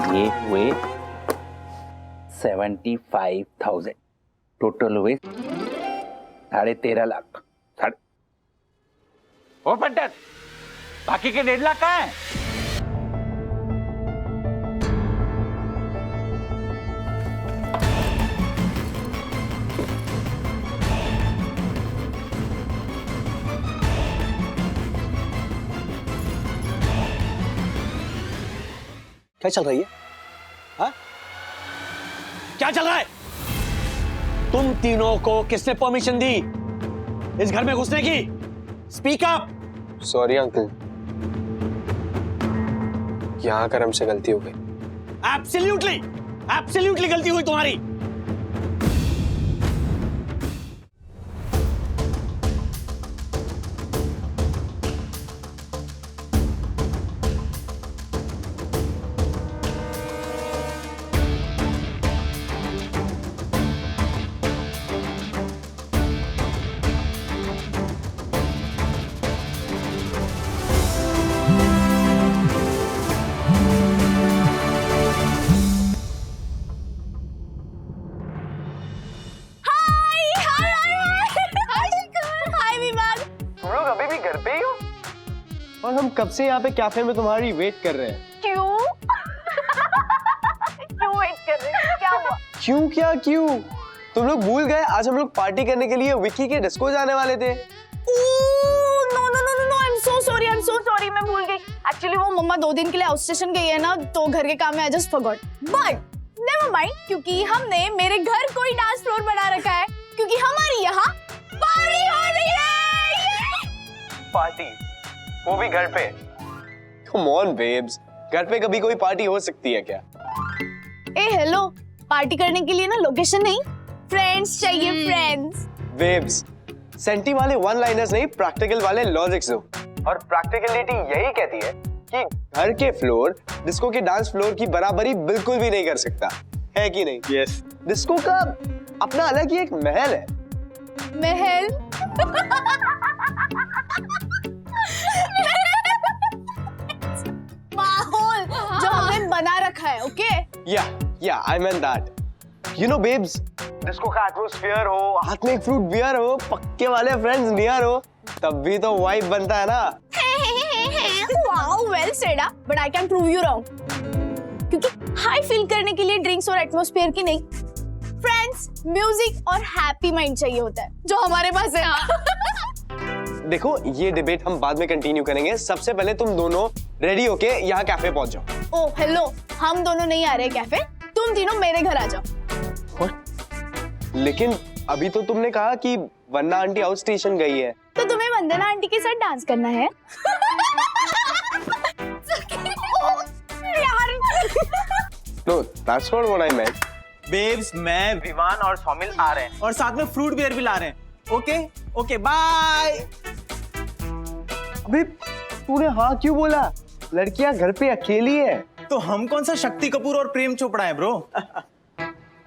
ये हुए 75,000, टोटल हुए 13.5 लाख। ओ पंडित, बाकी के 1.5 लाख कहाँ है? क्या चल रही है? हाँ? क्या चल रहा है? तुम तीनों को किसने परमिशन दी इस घर में घुसने की? Speak up. सॉरी अंकल, यहाँ आकर हमसे गलती हो गई। एब्सोल्युटली गलती हुई तुम्हारी। और हम कब से यहाँ पे कैफे में तुम्हारी वेट कर रहे हैं। क्यों? क्यों वेट कर रहे हैं? क्या हुआ? क्यों? तुम लोग भूल गए आज हम लोग पार्टी करने के लिए विक्की के डिस्को जाने वाले थे। नो, I'm so sorry, मैं भूल गई। एक्चुअली वो मम्मा 2 दिन के लिए आउट स्टेशन गई है ना, तो घर के काम में I just forgot. But never mind, क्योंकि हमने मेरे घर को ही डांस फ्लोर बना रखा है, क्योंकि हमारी यहाँ पार्टी हो रही है। पार्टी? वो भी घर पे? Come on babes, घर पे कभी कोई पार्टी हो सकती है क्या? ए हेलो, पार्टी करने के लिए ना लोकेशन नहीं, फ्रेंड्स चाहिए, फ्रेंड्स। बेब्स, सेंटी वाले वन लाइनर्स नहीं, प्रैक्टिकल वाले लॉजिक्स दो। और प्रैक्टिकलिटी यही कहती है कि घर के फ्लोर डिस्को के डांस फ्लोर की बराबरी बिल्कुल भी नहीं कर सकता, है कि नहीं? यस। डिस्को का अपना अलग ही एक महल है। महल? माहौल जो हमने बना रखा है, okay? Yeah, I meant that. You know, babes, disco का एटमॉस्फेयर हो, हाथ में एक फ्रूट बियर हो, पक्के वाले फ्रेंड्स नियर हो, तब भी तो वाइब बनता है ना। Wow, well said, but I can prove you wrong. क्योंकि हाई फील करने के लिए ड्रिंक्स और एटमॉस्फेयर की नहीं, फ्रेंड्स, म्यूजिक और हैप्पी माइंड चाहिए होता है, जो हमारे पास है। देखो, ये डिबेट हम बाद में कंटिन्यू करेंगे। सबसे पहले तुम दोनों रेडी होके यहाँ कैफे पहुंच जाओ। ओह हेलो, हम दोनों नहीं आ रहे कैफे, तुम तीनों मेरे घर आ जाओ। लेकिन अभी तो तुमने कहा कि वन्ना आंटी आउट स्टेशन गई है। तो तुम्हें वंदना आंटी के साथ डांस करना है? यार। No, that's not what I meant. Babes, मैं, विवान और सौमिल आ रहे हैं और साथ में फ्रूट बियर भी ला रहे हैं। Okay, bye. अबे, तूने हाँ क्यों बोला? लड़कियां घर पे अकेली है। तो हम कौन सा शक्ति कपूर और प्रेम चोपड़ा है ब्रो?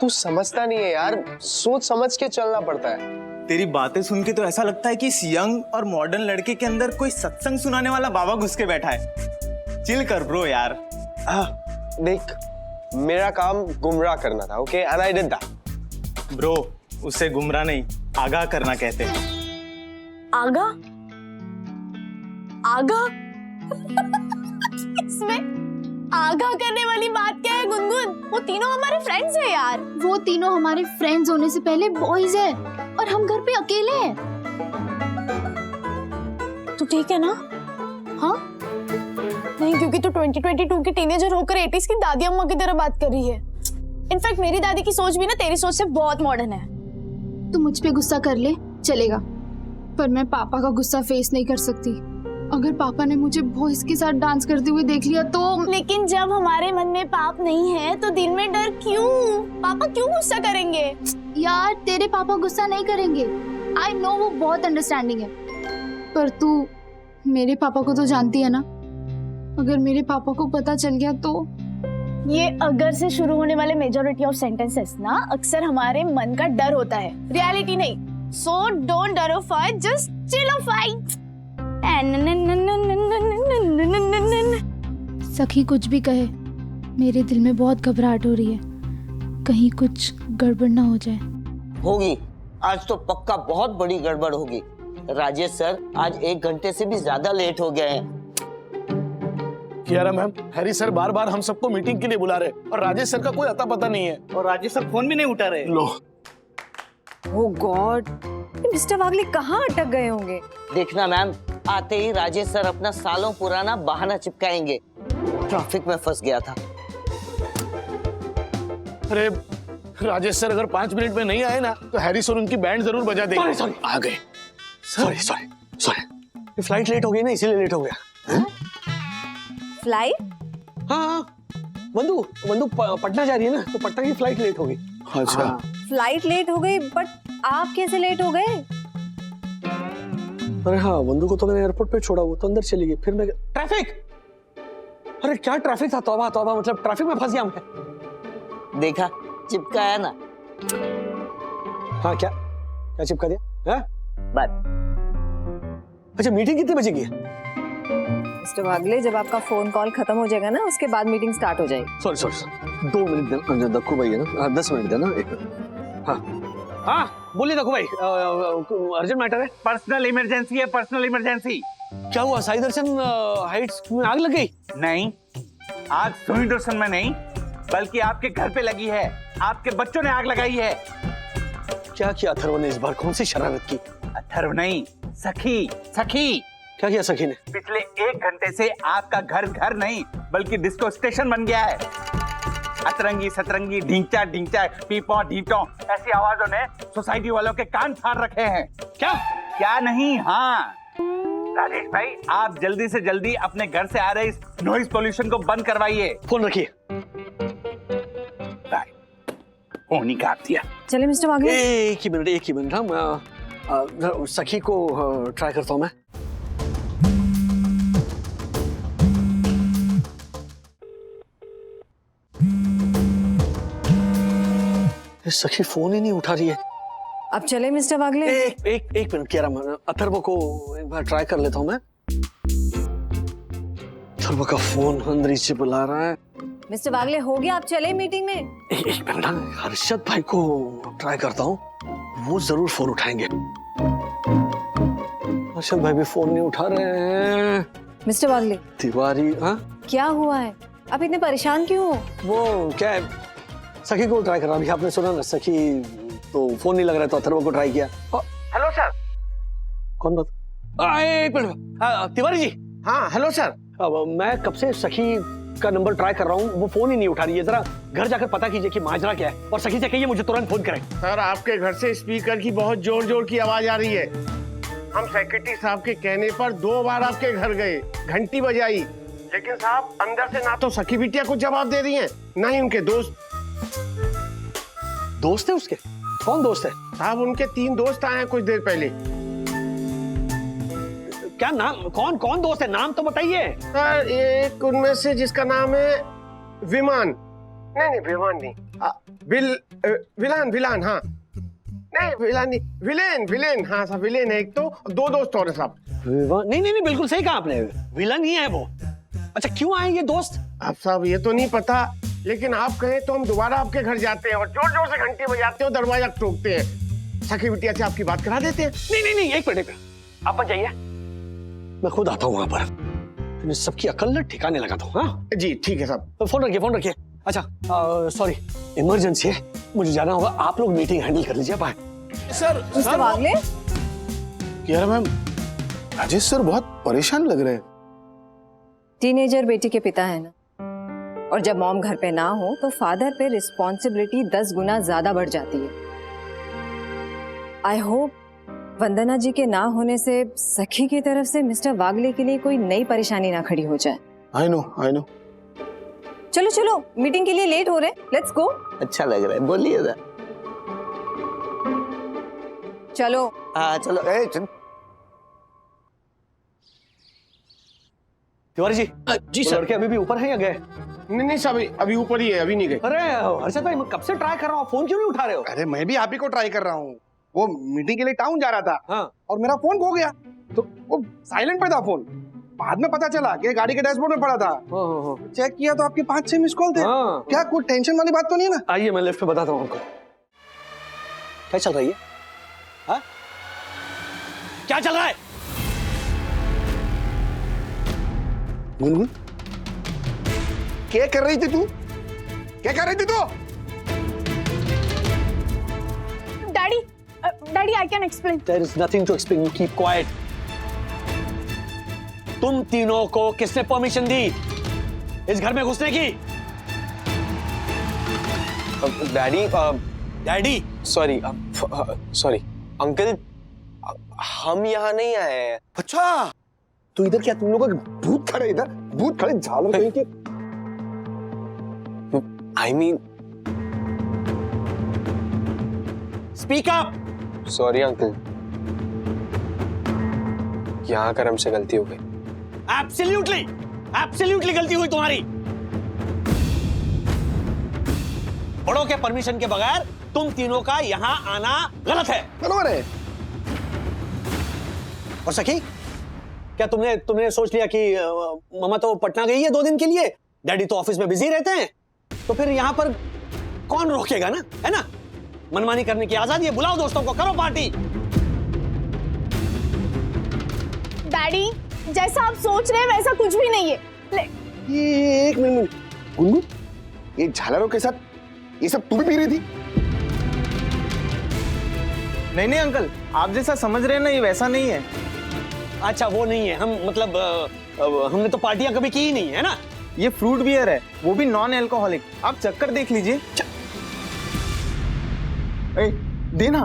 तू समझता नहीं है यार, सोच समझ के चलना पड़ता है। तेरी बातें सुन के तो ऐसा लगता है कि इस यंग और मॉडर्न लड़के के अंदर कोई सत्संग सुनाने वाला बाबा घुस के बैठा है। चिल कर ब्रो यार। देख, मेरा काम गुमराह करना था, okay, and I did that. Bro, उससे गुमराह नहीं, आगाह करना कहते हैं। आगा? इसमें आगाह करने वाली बात क्या है गुनगुन? वो तीनों हमारे फ्रेंड्स हैं यार। वो तीनों हमारे फ्रेंड्स होने से पहले बॉयज हैं और हम घर पे अकेले हैं। तो ठीक है ना? हाँ? नहीं, क्योंकि तू 2022 की टीनेजर होकर 80s की दादी अम्मा की तरह बात कर रही है। इनफैक्ट मेरी दादी की सोच भी ना तेरी सोच से बहुत मॉडर्न है। तू मुझ पे गुस्सा कर ले, चलेगा, पर मैं पापा का गुस्सा फेस नहीं कर सकती। अगर पापा ने मुझे बॉयज के साथ डांस करते हुए देख लिया तो। लेकिन जब हमारे मन में पाप नहीं है तो दिल में डर क्यों? पापा क्यों गुस्सा करेंगे? यार, तेरे पापा गुस्सा नहीं करेंगे, आई नो, वो बहुत अंडरस्टैंडिंग है, पर तू मेरे पापा को तो जानती है ना। अगर मेरे पापा को पता चल गया तो। ये अगर से शुरू होने वाले मेजॉरिटी ऑफ सेंटेंसेस ना अक्सर हमारे मन का डर होता है, रियलिटी नहीं। सो डोंट डरिफाई, जस्ट चिलिफाई। सखी कुछ भी कहे, मेरे दिल में बहुत घबराहट हो रही है, कहीं कुछ गड़बड़ ना हो जाए। होगी, आज तो पक्का बहुत बड़ी गड़बड़ होगी। राजेश सर आज 1 घंटे से भी ज्यादा लेट हो गए हैं। कियारा मैम, हैरी सर बार बार हम सबको मीटिंग के लिए बुला रहे और राजेश सर का कोई अता पता नहीं है। और राजेश सर फोन भी नहीं उठा रहे। लो, ओह गॉड, मिस्टर वागले कहाँ अटक गए होंगे? देखना मैम, आते ही राजेश सर अपना सालों पुराना बहाना चिपकाएंगे। ट्रैफिक में फंस गया था। अरे राजेश सर अगर 5 मिनट में नहीं आए ना तो हैरी सर उनकी बैंड जरूर बजा देंगे। सॉरी आ गए। सॉरी फ्लाइट लेट हो गई ना, इसीलिए लेट हो गया। फ्लाइट? हाँ, वंदू पटना जा रही है ना, तो पटना की फ्लाइट लेट हो गई। अच्छा। फ्लाइट लेट हो गई, बट आप कैसे लेट हो गए? अरे हाँ, वंदू को तो मैंने एयरपोर्ट पे छोड़ा, वो तो अंदर चली गई। फिर मैं ट्रैफिक, अरे क्या ट्रैफिक था, तौबा तौबा, मतलब ट्रैफिक में फंस गया मैं। देखा, चिपकाया ना। हाँ, क्या चिपका दिया? हाँ? बस। अच्छा, मीटिंग कितने बजे की है? मिस्टर वागले, जब आपका फोन कॉल खत्म हो जाएगा ना, उसके बाद मीटिंग स्टार्ट हो जाएगी। सॉरी 2 मिनट देना, दक्कू भाई है ना, 10 मिनट देना। हाँ बोलिए दक्कू भाई, अर्जेंट मैटर है। पर्सनल इमरजेंसी है, पर्सनल इमरजेंसी। क्या हुआ, साई दर्शन हाइट्स में आग लग गई? नहीं, आग सुई दर्शन में नहीं, बल्कि आपके घर पे लगी है। आपके बच्चों ने आग लगाई है। क्या किया अथर्व ने इस बार, कौन सी शरारत की? अथर्व नहीं, सखी। क्या किया सखी ने? पिछले 1 घंटे से आपका घर नहीं बल्कि डिस्को स्टेशन बन गया है। अतरंगी सतरंगी, ढींचा ढींचा, पीपो ढींचो, ऐसी आवाजों ने सोसाइटी वालों के कान फाड़ रखे हैं। क्या नहीं? हाँ राजेश भाई, आप जल्दी से जल्दी अपने घर से आ रहे इस नॉइज पोल्यूशन को बंद करवाइए। फोन रखिए। फोन ही काट दिया। चले मिस्टर वागले। एक ही मिनट। हाँ, मैं सखी को ट्राई करता हूँ मैं। सखी फोन ही नहीं उठा रही है। अब चले मिस्टर वागले। एक मिनट, कह रहा अथर्व को एक बार ट्राई कर लेता हूँ मैं। अथर्व का फोन अंदर से बुला रहा है। मिस्टर वागले, हो गया, आप चले मीटिंग में। एक मिनट, हर्षद भाई को ट्राई करता हूँ, वो जरूर फोन उठाएंगे। हर्षद भाई भी फोन नहीं उठा रहे हैं। मिस्टर वागले, तिवारी, हाँ क्या हुआ है? आप इतने परेशान क्यों हो? वो क्या है, सखी को ट्राई कर रहा हूँ। आपने सुना ना, सखी तो फोन नहीं लग रहा है, तो अथर्व को ट्राई किया। Hello sir. कौन बात? एक मिनट, तिवारी जी। हाँ हेलो सर। अब मैं कब से सखी का नंबर ट्राई कर रहा हूँ, वो फोन ही नहीं उठा रही है। जरा घर जाकर पता कीजिए कि माजरा क्या है, और सखी से कहिए मुझे तुरंत फोन करें। सर, आपके घर से स्पीकर की बहुत जोर जोर की आवाज आ रही है। हम सेक्रेटरी साहब के कहने पर 2 बार आपके घर गए, घंटी बजाई, लेकिन साहब अंदर से ना तो सखी बिटिया को जवाब दे रही हैं, ना ही उनके दोस्त। दोस्त है उसके? कौन दोस्त है? साहब, उनके 3 दोस्त आए हैं कुछ देर पहले। क्या नाम? कौन दोस्त है, नाम तो बताइए। सर, एक उनमें से जिसका नाम है विमान। नहीं विमान नहीं, विलान। हाँ नहीं, विलान नहीं, विलेन। हाँ साहब, विलेन है एक तो, 2 दोस्त और साहब। नहीं, बिल्कुल सही कहा आपने, विलन ही है वो। अच्छा, क्यों आए ये दोस्त? आप साहब ये तो नहीं पता, लेकिन आप कहें तो हम दोबारा आपके घर जाते हैं और जोर जोर से घंटी बजाते हैं और दरवाजा ठोकते हैं। सखी बिटिया से आपकी बात करा देते हैं। नहीं, एक मिनट, आप बच जाइए, मैं खुद आता हूँ वहां पर। सबकी अकल न ठिकाने लगाता हूँ। हाँ जी ठीक है साहब। फोन रखिए। अच्छा सॉरी, इमरजेंसी है, मुझे जाना होगा। आप लोग मीटिंग हैंडल कर लीजिए। Bye sir. Mister Wagle, Kiara ma'am, Rajesh sir बहुत परेशान लग रहे हैं। टीनेजर बेटी के पिता है ना, और जब मॉम घर पे ना हो तो फादर पे रिस्पॉन्सिबिलिटी 10 गुना ज्यादा बढ़ जाती है। आई होप वंदना जी के ना होने से सखी की तरफ से मिस्टर वागले के लिए कोई नई परेशानी ना खड़ी हो जाए। I know. चलो, मीटिंग के लिए लेट हो रहे, लेट्स गो। अच्छा लग रहा है, बोलिए ना। चलो। हाँ चलो। तिवारी जी। जी सर। लड़के अभी भी ऊपर हैं या गए? नहीं साहब, अभी ऊपर ही है, अभी नहीं गए। अरे हर्षद भाई, मैं कब से ट्राई कर रहा हूँ, फोन क्यों नहीं उठा रहे हो? अरे मैं भी आप ही को ट्राई कर रहा हूँ। वो मीटिंग के लिए टाउन जा रहा था। हाँ। और मेरा फोन खो गया, तो वो साइलेंट पे था फोन, बाद में पता चला कि गाड़ी के डैशबोर्ड में पड़ा था। चेक किया तो आपके 5-6 मिस कॉल थे। क्या कोई टेंशन वाली बात तो नहीं है ना? आइए मैं लिफ्ट पे बताता हूँ आपको। क्या चल रही है? हाँ? क्या चल रहा है? गुनगुन, क्या कर रही थी तू? क्या कर रही थी तू? Daddy I can explain. There is nothing to explain. You keep quiet. तुम तीनों को किसने परमिशन दी इस घर में घुसने की? डैडी डैडी सॉरी अंकल, हम यहाँ नहीं आए हैं। अच्छा, तो इधर क्या तुम लोगों का भूत खड़े? इधर भूत खड़े झालर कहीं के। I mean speak up. Sorry uncle, यहाँ आकर हमसे गलती हो गई। एब्सोल्युटली गलती हुई तुम्हारी। बड़ों के परमिशन के बगैर तुम तीनों का यहाँ आना गलत है। बराबर है। और सखी, क्या तुमने सोच लिया कि मम्मा तो पटना गई है 2 दिन के लिए, डैडी तो ऑफिस में बिजी रहते हैं, तो फिर यहाँ पर कौन रोकेगा ना, है ना? मनमानी करने की आजादी है। बुलाओ दोस्तों को, करो पार्टी। डैडी, जैसा आप सोच रहे हैं वैसा कुछ भी नहीं है। ये एक मिनट गुनगुन, ये झालरों के साथ ये सब तू भी पी रही थी? नहीं अंकल, आप जैसा समझ रहे हैं ना ये वैसा नहीं है। अच्छा, वो नहीं है। हम मतलब हमने तो पार्टियां कभी की ही नहीं है ना। ये फ्रूट बियर है, वो भी नॉन एल्कोहलिक। आप चक्कर देख लीजिए। ए, देना।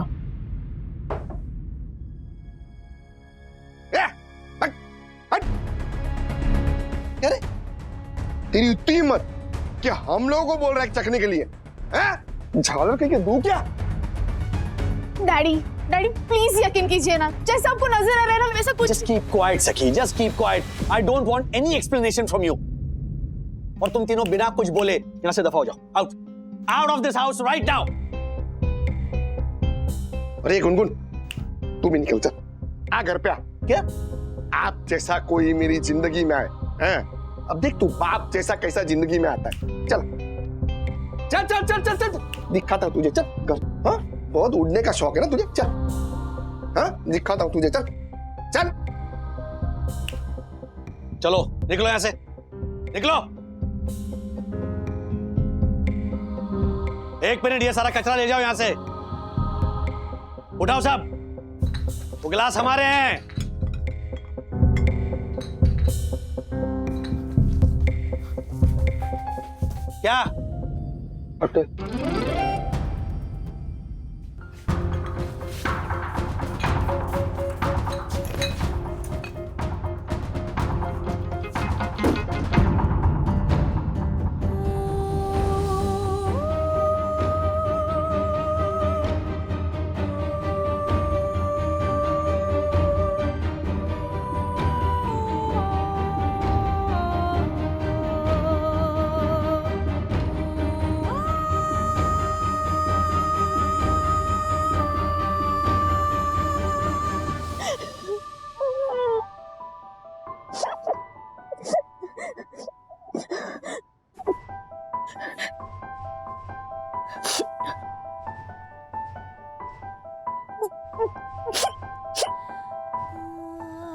अरे तेरी इतनी हिम्मत कि हम लोगों को बोल रहा है चखने के लिए? झालर कहीं दूं क्या? डैडी प्लीज यकीन कीजिए ना, जैसा आपको नजर आ रहा है ना वैसा कुछ। Just keep quiet, सखी, just keep quiet. I don't want any explanation from you. और तुम तीनों बिना कुछ बोले यहाँ से दफा हो जाओ। Out of this house right now. अरे गुनगुन, तू भी निकल, चल आ घर पे आ। क्या आप जैसा कोई मेरी जिंदगी में आए हैं? अब देख तू बाप जैसा कैसा जिंदगी में आता है। चल चल चल चल चल चल, दिखाता हूं तुझे। चल घर। हाँ, बहुत उड़ने का शौक है ना तुझे? चल, हाँ दिखाता हूं तुझे। चल चल चलो निकलो यहाँ से, निकलो। 1 मिनट, ये सारा कचरा ले जाओ यहाँ से। उठाओ सब, वो गिलास हमारे हैं। क्या?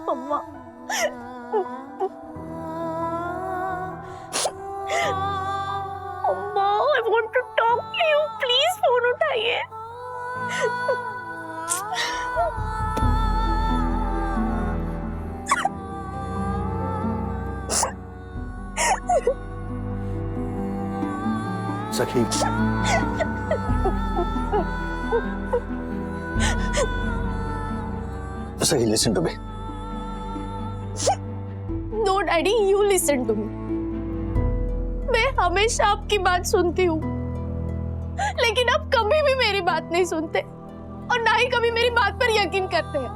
मम्मा, I want to talk to you. Please phone उठाइए। सखी, सही, listen to me. No, Daddy, you listen to me. मैं हमेशा आपकी बात सुनती हूँ, लेकिन आप कभी भी मेरी बात नहीं सुनते और ना ही कभी मेरी बात पर यकीन करते हैं।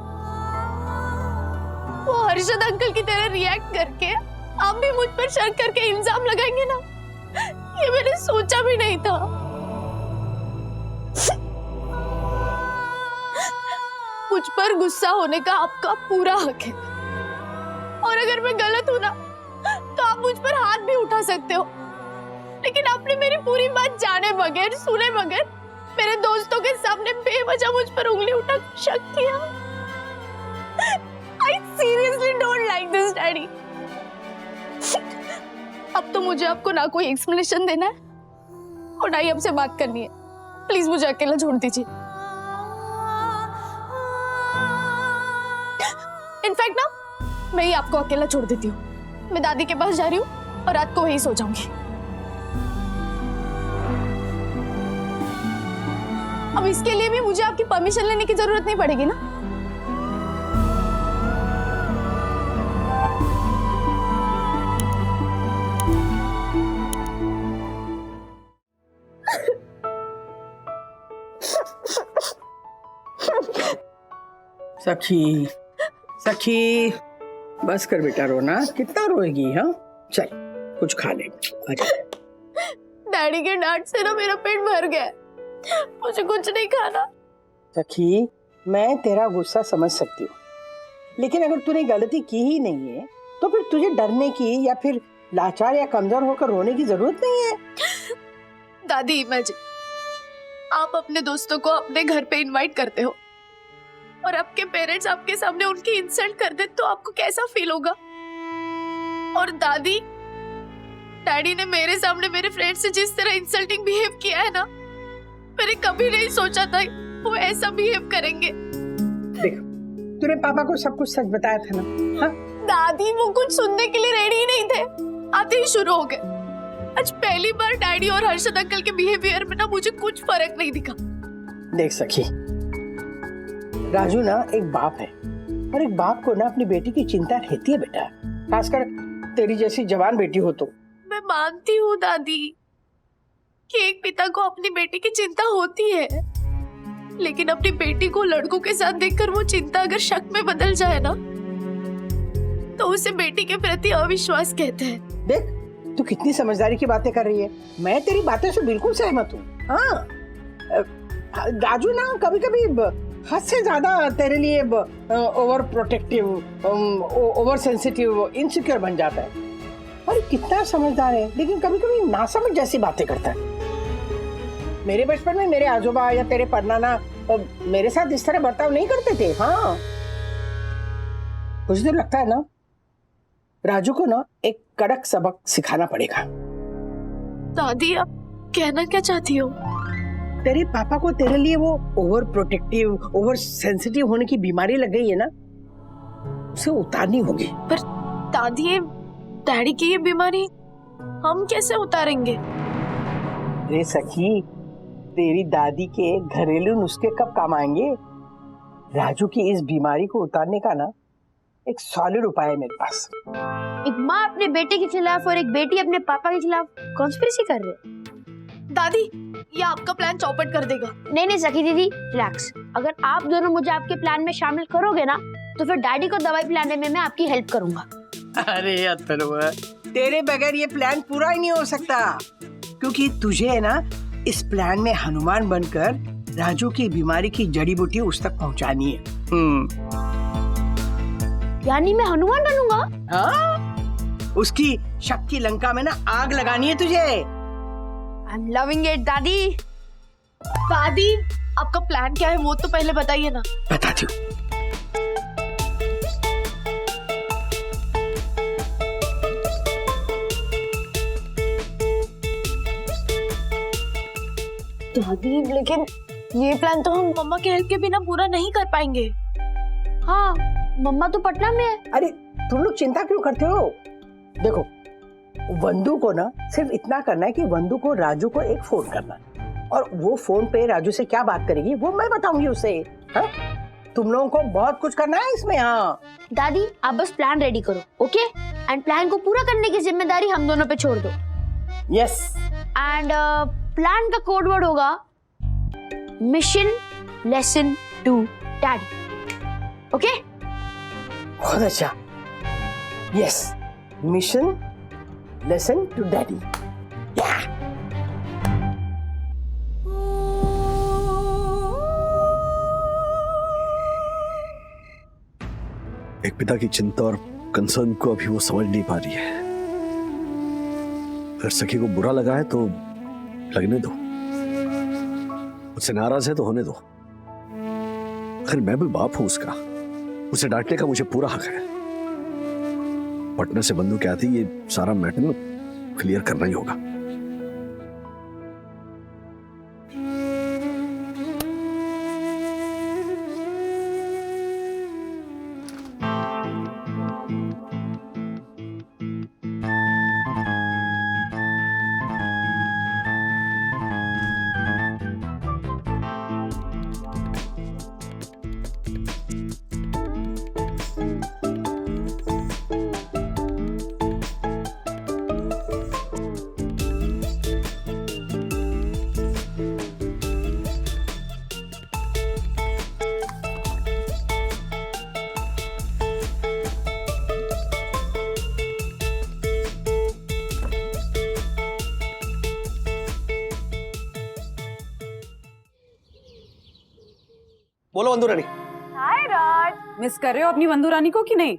वो हर्षद अंकल की तरह रिएक्ट करके आप भी मुझ पर शक करके इल्जाम लगाएंगे ना, ये मैंने सोचा भी नहीं था। मुझ पर गुस्सा होने का आपका पूरा हक है और अगर मैं गलत हूं ना तो आप मुझ पर हाथ भी उठा सकते हो, लेकिन आपने मेरी पूरी बात जाने बगैर, सुने बगैर मेरे दोस्तों के सामने बेवजह मुझ पर उंगली उठा शक किया। I seriously don't like this, daddy. अब तो मुझे आपको ना कोई एक्सप्लेनेशन देना है और ना ही आपसे बात करनी है। प्लीज मुझे अकेला छोड़ दीजिए। इनफैक्ट ना मैं ही आपको अकेला छोड़ देती हूँ। मैं दादी के पास जा रही हूँ और रात को वहीं सो जाऊंगी। अब इसके लिए भी मुझे आपकी परमिशन लेने की जरूरत नहीं पड़ेगी ना? सखी, सखी, बस कर बेटा रोना, कितना रोएगी? हाँ चल कुछ खा ले। डैडी के डांट से ना मेरा पेट भर गया है। मुझे कुछ नहीं खाना। सखी, मैं तेरा गुस्सा समझ सकती हूँ, लेकिन अगर तूने गलती की ही नहीं है तो फिर तुझे डरने की या फिर लाचार या कमजोर होकर रोने की जरूरत नहीं है। दादी, इमेजिन आप अपने दोस्तों को अपने घर पे इनवाइट करते हो और आपके पेरेंट्स आपके सामने उनकी इंसल्ट कर दे तो आपको कैसा फील होगा? और दादी, डैडी ने मेरे सामने मेरे फ्रेंड से जिस तरह इंसल्टिंग बिहेव किया है ना, मैंने कभी नहीं सोचा था वो ऐसा बिहेव करेंगे। देख, तूने पापा को सब कुछ सच बताया था ना? हाँ? दादी वो कुछ सुनने के लिए रेडी ही नहीं थे, आते ही शुरू हो गए। आज पहली बार डैडी और हर्षद अंकल के बिहेवियर में ना मुझे कुछ फर्क नहीं दिखा। देख सखी, राजू ना एक बाप है और एक बाप को ना अपनी बेटी की चिंता रहती है बेटा, खासकर तेरी जैसी जवान बेटी हो तो। मैं मानती हूँ दादी कि एक पिता को अपनी बेटी की चिंता होती है, लेकिन अपनी बेटी को लड़कों के साथ देखकर वो चिंता अगर शक में बदल जाए ना तो उसे बेटी के प्रति अविश्वास कहते हैं। देख, तू कितनी समझदारी की बातें कर रही है, मैं तेरी बातों से बिल्कुल सहमत हूँ। हाँ, राजू ना कभी कभी हद से ज्यादा तेरे लिए over protective, over sensitive, insecure बन जाता है। और कितना समझदार है, लेकिन कभी कभी नासमझ जैसी बातें करता है। मेरे बचपन में मेरे आजोबा या तेरे परनाना मेरे साथ इस तरह बर्ताव नहीं करते थे। हाँ, मुझे तो लगता है ना राजू को ना एक कड़क सबक सिखाना पड़ेगा। दादी, आप कहना क्या चाहती हो? तेरे पापा को तेरे लिए वो ओवर प्रोटेक्टिव, ओवर सेंसिटिव होने की बीमारी लग गई है ना, उसे उतारनी होगी। पर दादी, डैडी की ये बीमारी हम कैसे उतारेंगे? रे सखी, तेरी दादी के घरेलू नुस्खे कब काम आएंगे? राजू की इस बीमारी को उतारने का ना एक सॉलिड उपाय है मेरे पास। एक माँ अपने बेटे के खिलाफ और एक बेटी अपने पापा के खिलाफ कॉन्स्पिरेसी कर रहे। दादी, ये आपका प्लान चौपट कर देगा। नहीं सखी दीदी, रिलैक्स। अगर आप दोनों मुझे आपके प्लान में शामिल करोगे ना तो फिर डैडी को दवाई पिलाने में मैं आपकी हेल्प करूंगा। अरे अथर्व, तेरे बगैर ये प्लान पूरा ही नहीं हो सकता, क्योंकि तुझे है ना इस प्लान में हनुमान बनकर राजू की बीमारी की जड़ी बूटी उस तक पहुंचानी है। यानी मैं हनुमान बनूंगा? हाँ, उसकी शक्ति लंका में ना आग लगानी है तुझे। I'm loving it, दादी। दादी, आपका प्लान क्या है वो तो पहले बताइए ना। बताती हूँ। दादी, लेकिन ये प्लान तो हम मम्मा के हेल्प के बिना पूरा नहीं कर पाएंगे। हाँ, मम्मा तो पटना में है। अरे तुम लोग चिंता क्यों करते हो? देखो, वंदू को ना सिर्फ इतना करना है कि वंदू को राजू को एक फोन करना, और वो फोन पे राजू से क्या बात करेगी वो मैं बताऊंगी उसे। हाँ, तुम लोगों को बहुत कुछ करना है इसमें। हाँ दादी, आप बस प्लान रेडी करो, ओके? एंड प्लान को पूरा करने की जिम्मेदारी हम दोनों पे छोड़ दो। यस। एंड प्लान का कोड वर्ड होगा mission lesson to daddy, okay? बहुत अच्छा। Yes, mission lesson to daddy. एक पिता की चिंता और कंसर्न को अभी वो समझ नहीं पा रही है। अगर सखी को बुरा लगा है तो लगने दो, मुझसे नाराज है तो होने दो। अगर मैं भी बाप हूं उसका, उसे डांटने का मुझे पूरा हक है। पटना से बंदूक क्या आती, ये सारा मैटर क्लियर करना ही होगा। बोलो बंधु रानी। हाय राज। मिस कर रहे हो अपनी बंधु रानी को कि नहीं?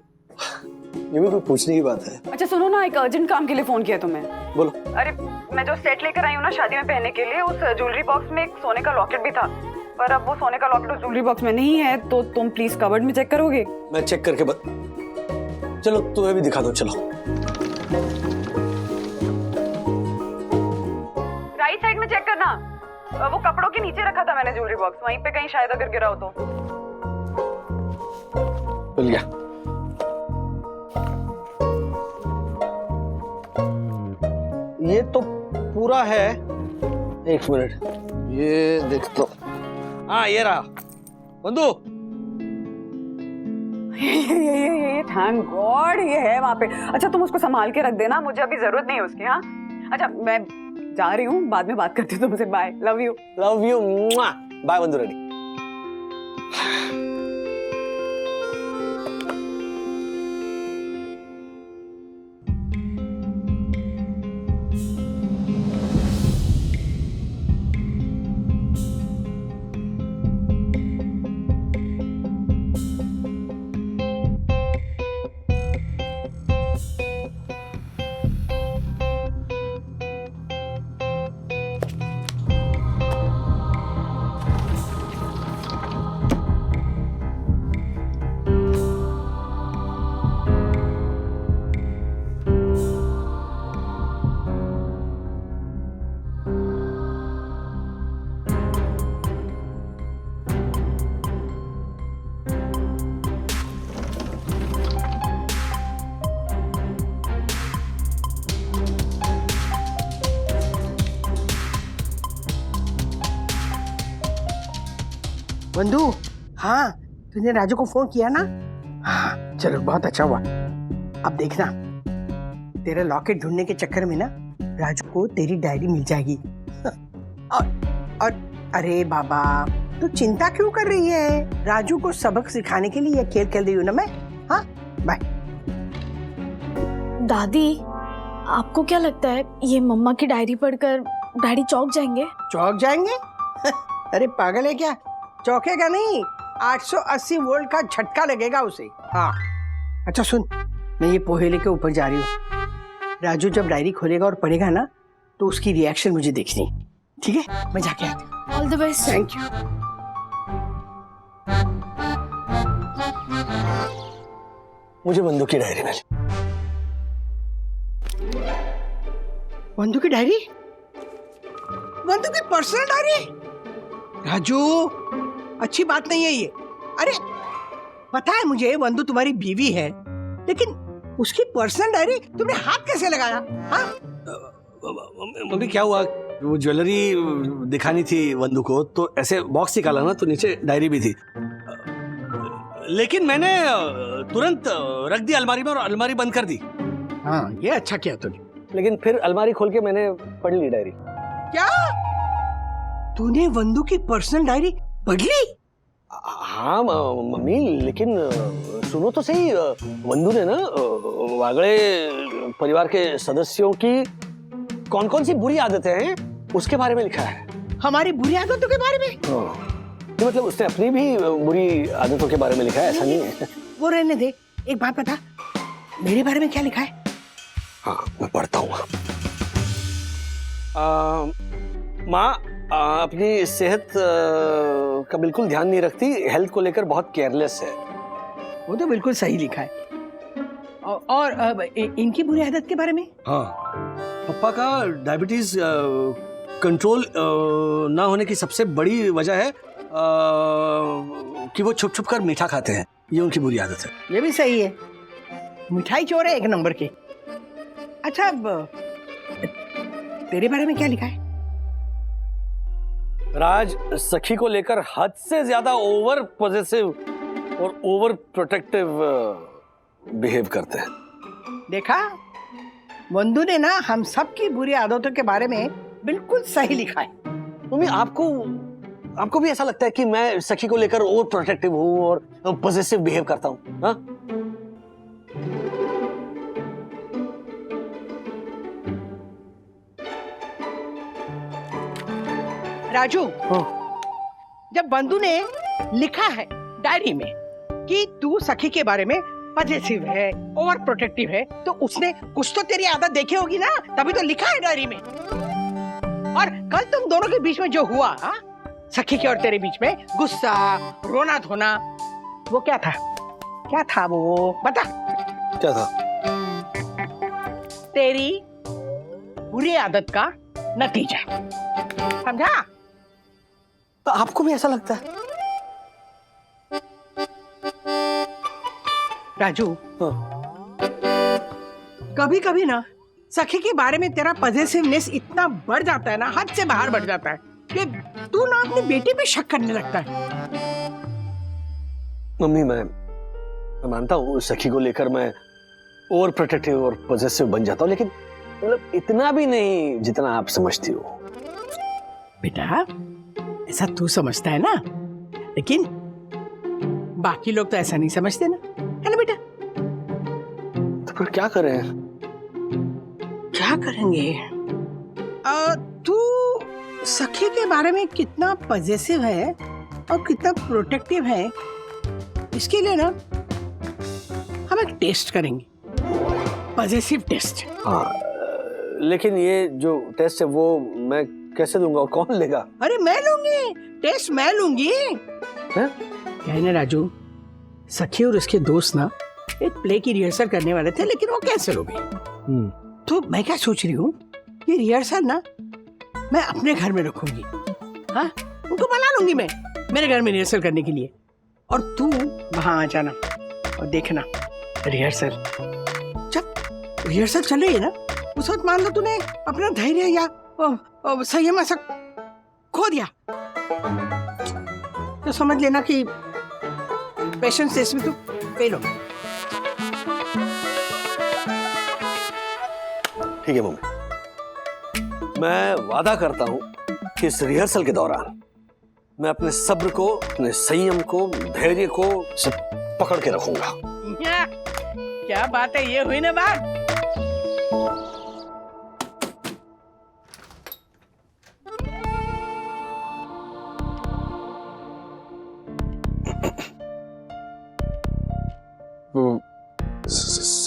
ये भी कोई पूछने की बात है? अच्छा सुनो ना, एक अर्जेंट काम के लिए फोन किया तुम्हें। बोलो। अरे मैं जो सेट लेकर आई हूँ ना शादी में पहनने के लिए, उस ज्वेलरी बॉक्स में एक सोने का लॉकेट भी था, पर अब वो सोने का लॉकेट उस ज्वेलरी बॉक्स में नहीं है, तो तुम प्लीज कबर्ड में चेक करोगे? मैं चेक करके चलो तुम्हें भी दिखा दो, चलो। राइट साइड में चेक करना, वो कपड़ों के नीचे रखा था मैंने ज्वेलरी बॉक्स, वहीं पे कहीं शायद अगर गिरा हो तो। मिल गया। ये तो पूरा है। एक मिनट, ये देख तो। हाँ ये रहा बंधु। ये थैंक गॉड ये है वहाँ पे। अच्छा तुम उसको संभाल के रख देना, मुझे अभी जरूरत नहीं है उसकी। हाँ अच्छा मैं जा रही हूँ, बाद में बात करती हूँ तुमसे। Bye, love you. Love you, bye Bandhu Rani. बंधु, हाँ तूने राजू को फोन किया ना? हाँ चलो बहुत अच्छा हुआ। अब देखना, तेरा लॉकेट ढूंढने के चक्कर में ना राजू को तेरी डायरी मिल जाएगी। और अरे बाबा तू चिंता क्यों कर रही है? राजू को सबक सिखाने के लिए ये खेल खेल रही हूँ ना मैं। हाँ बाय। दादी आपको क्या लगता है ये मम्मा की डायरी पढ़कर डैडी चौंक जाएंगे? चौंक जाएंगे? अरे पागल है क्या? चौंकेगा नहीं, 880 वोल्ट का झटका लगेगा उसे। हाँ अच्छा सुन, मैं ये पोहे लेके ऊपर जा रही हूँ। राजू जब डायरी खोलेगा और पढ़ेगा ना तो उसकी रिएक्शन मुझे देखनी, ठीक है? मैं जाके आती हूँ। All the best. Thank you. मुझे बंधु की डायरी मिली। बंधु की डायरी? बंधु की पर्सनल डायरी? राजू अच्छी बात नहीं है ये। अरे पता है मुझे बंधु तुम्हारी बीवी है, लेकिन उसकी पर्सनल डायरी तुमने हाथ कैसे लगाया? हाँ मम्मी क्या हुआ, वो ज्वेलरी दिखानी थी बंधु को, तो ऐसे बॉक्स निकाला ना तो नीचे डायरी भी थी, लेकिन मैंने तुरंत रख दी अलमारी में और अलमारी बंद कर दी। हाँ ये अच्छा किया तूने। लेकिन फिर अलमारी खोल के मैंने पढ़ ली डायरी। क्या तूने बंधु की पर्सनल डायरी पढ़ ली? हाँ मम्मी, लेकिन सुनो तो सही, बंधु ने ना वागड़े परिवार के सदस्यों की कौन कौन सी बुरी आदतें हैं उसके बारे में लिखा है। हमारी बुरी आदतों के बारे में? तो मतलब उसने अपनी भी बुरी आदतों के बारे में लिखा है, ऐसा नहीं है। वो रहने दे। एक बात बता, मेरे बारे में क्या लिखा है? हाँ मैं पढ़ता हूँ। माँ अपनी सेहत का बिल्कुल ध्यान नहीं रखती, हेल्थ को लेकर बहुत केयरलेस है। वो तो बिल्कुल सही लिखा है। और इनकी बुरी आदत के बारे में? हाँ, पापा का डायबिटीज कंट्रोल ना होने की सबसे बड़ी वजह है कि वो छुप छुप कर मीठा खाते हैं। ये उनकी बुरी आदत है। ये भी सही है, मिठाई चोर है 1 नंबर के। अच्छा अब तेरे बारे में क्या लिखा है? राज सखी को लेकर हद से ज्यादा ओवर पॉजिटिव और ओवर प्रोटेक्टिव बिहेव करते हैं। देखा, वंदू ने ना हम सब की बुरी आदतों के बारे में बिल्कुल सही लिखा है। मम्मी आपको भी ऐसा लगता है कि मैं सखी को लेकर ओवर प्रोटेक्टिव हूँ और पॉजिटिव बिहेव करता हूँ? हाँ? राजू, जब बंधु ने लिखा है डायरी में कि तू सखी के बारे में पॉजिटिव है, ओवर प्रोटेक्टिव है, तो उसने कुछ तो तेरी आदत देखी होगी ना, तभी तो लिखा है डायरी में। और कल तुम दोनों के बीच में जो हुआ, सखी के और तेरे बीच में गुस्सा, रोना धोना, वो क्या था? क्या था वो? बता। क्या था? तेरी बुरी आदत का नतीजा, समझा? तो आपको भी ऐसा लगता है? राजू, कभी कभी ना सखी के बारे में तेरा पॉजिटिवनेस इतना बढ़ जाता है ना, हद से बाहर बढ़ जाता है कि तू ना अपनी बेटी पे शक करने लगता है। मम्मी मैं मानता हूँ सखी को लेकर मैं ओवर प्रोटेक्टिव और पॉजिटिव बन जाता हूँ, लेकिन मतलब इतना भी नहीं जितना आप समझती हो। बेटा ऐसा तू समझता है ना, लेकिन बाकी लोग तो ऐसा नहीं समझते ना, है ना बेटा? तो फिर क्या करें? क्या करेंगे? तू सखी के बारे में कितना पॉजिटिव है और कितना प्रोटेक्टिव है, इसके लिए ना हम एक टेस्ट करेंगे, पॉजिटिव टेस्ट। हाँ, लेकिन ये जो टेस्ट है वो मैं कैसे दूंगा और कौन लेगा? अरे मैं लूंगी, टेस्ट मैं लूंगी। क्या है ना राजू, सखी और उसके दोस्त ना एक प्ले की रिहर्सल करने वाले थे, लेकिन वो कैंसिल हो गई। तो मैं क्या सोच रही हूँ, ये रिहर्सल ना मैं अपने घर में रखूंगी। हाँ, उनको बुला लूंगी मैं मेरे घर में रिहर्सल करने के लिए, और तू वहां आ जाना और देखना रिहर्सल। जब रिहर्सल चल रही है ना, उस वक्त मान लो तूने अपना धैर्य या संयम ऐसा खो दिया, तो समझ लेना कि पेशेंस टेस्ट में तू फेल हो। ठीक है मम्मी, मैं वादा करता हूं कि इस रिहर्सल के दौरान मैं अपने सब्र को, अपने संयम को, धैर्य को सब पकड़ के रखूंगा। क्या बात है, ये हुई ना बात।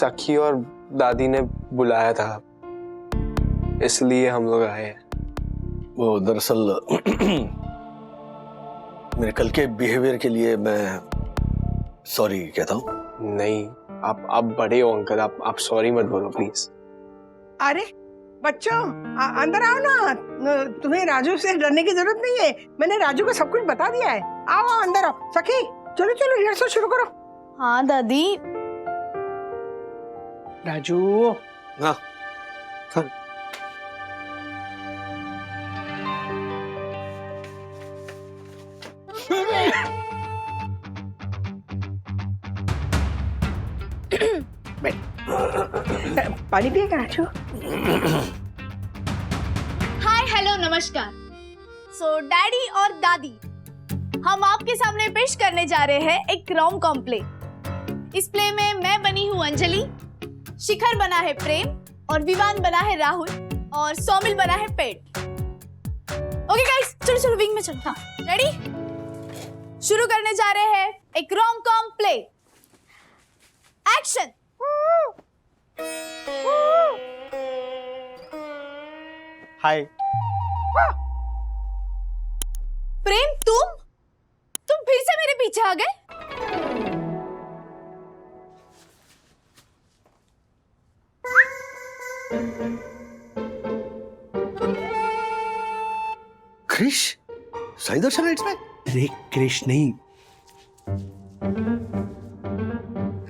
सखी और दादी ने बुलाया था, इसलिए हम लोग आए हैं। वो दरअसल मेरे कल के बिहेवियर के लिए मैं सॉरी कहता हूँ। नहीं, आप बड़े हो अंकल, आप सॉरी मत बोलो प्लीज। अरे बच्चों अंदर आओ ना, तुम्हें राजू से डरने की जरूरत नहीं है, मैंने राजू को सब कुछ बता दिया है। आओ अंदर आओ। सखी चलो चलो रिहर्सल शुरू करो। हाँ दादी। राजू। हाँ हाँ। पानी पिएगा राजू? हाय हेलो नमस्कार। सो डैडी और दादी, हम आपके सामने पेश करने जा रहे हैं एक रोम कॉम प्ले। इस प्ले में मैं बनी हूँ अंजलि, शिखर बना है प्रेम, और विवान बना है राहुल, और सौमिल बना है पेट। ओके गाइस, चलो चलो विंग में चलो। हाँ रेडी? शुरू करने जा रहे हैं एक रोम कॉम प्ले। एक्शन। हाय। प्रेम, तुम फिर से मेरे पीछे आ गए? क्रिश, सही दर्शन है इसमें? अरे क्रिश नहीं,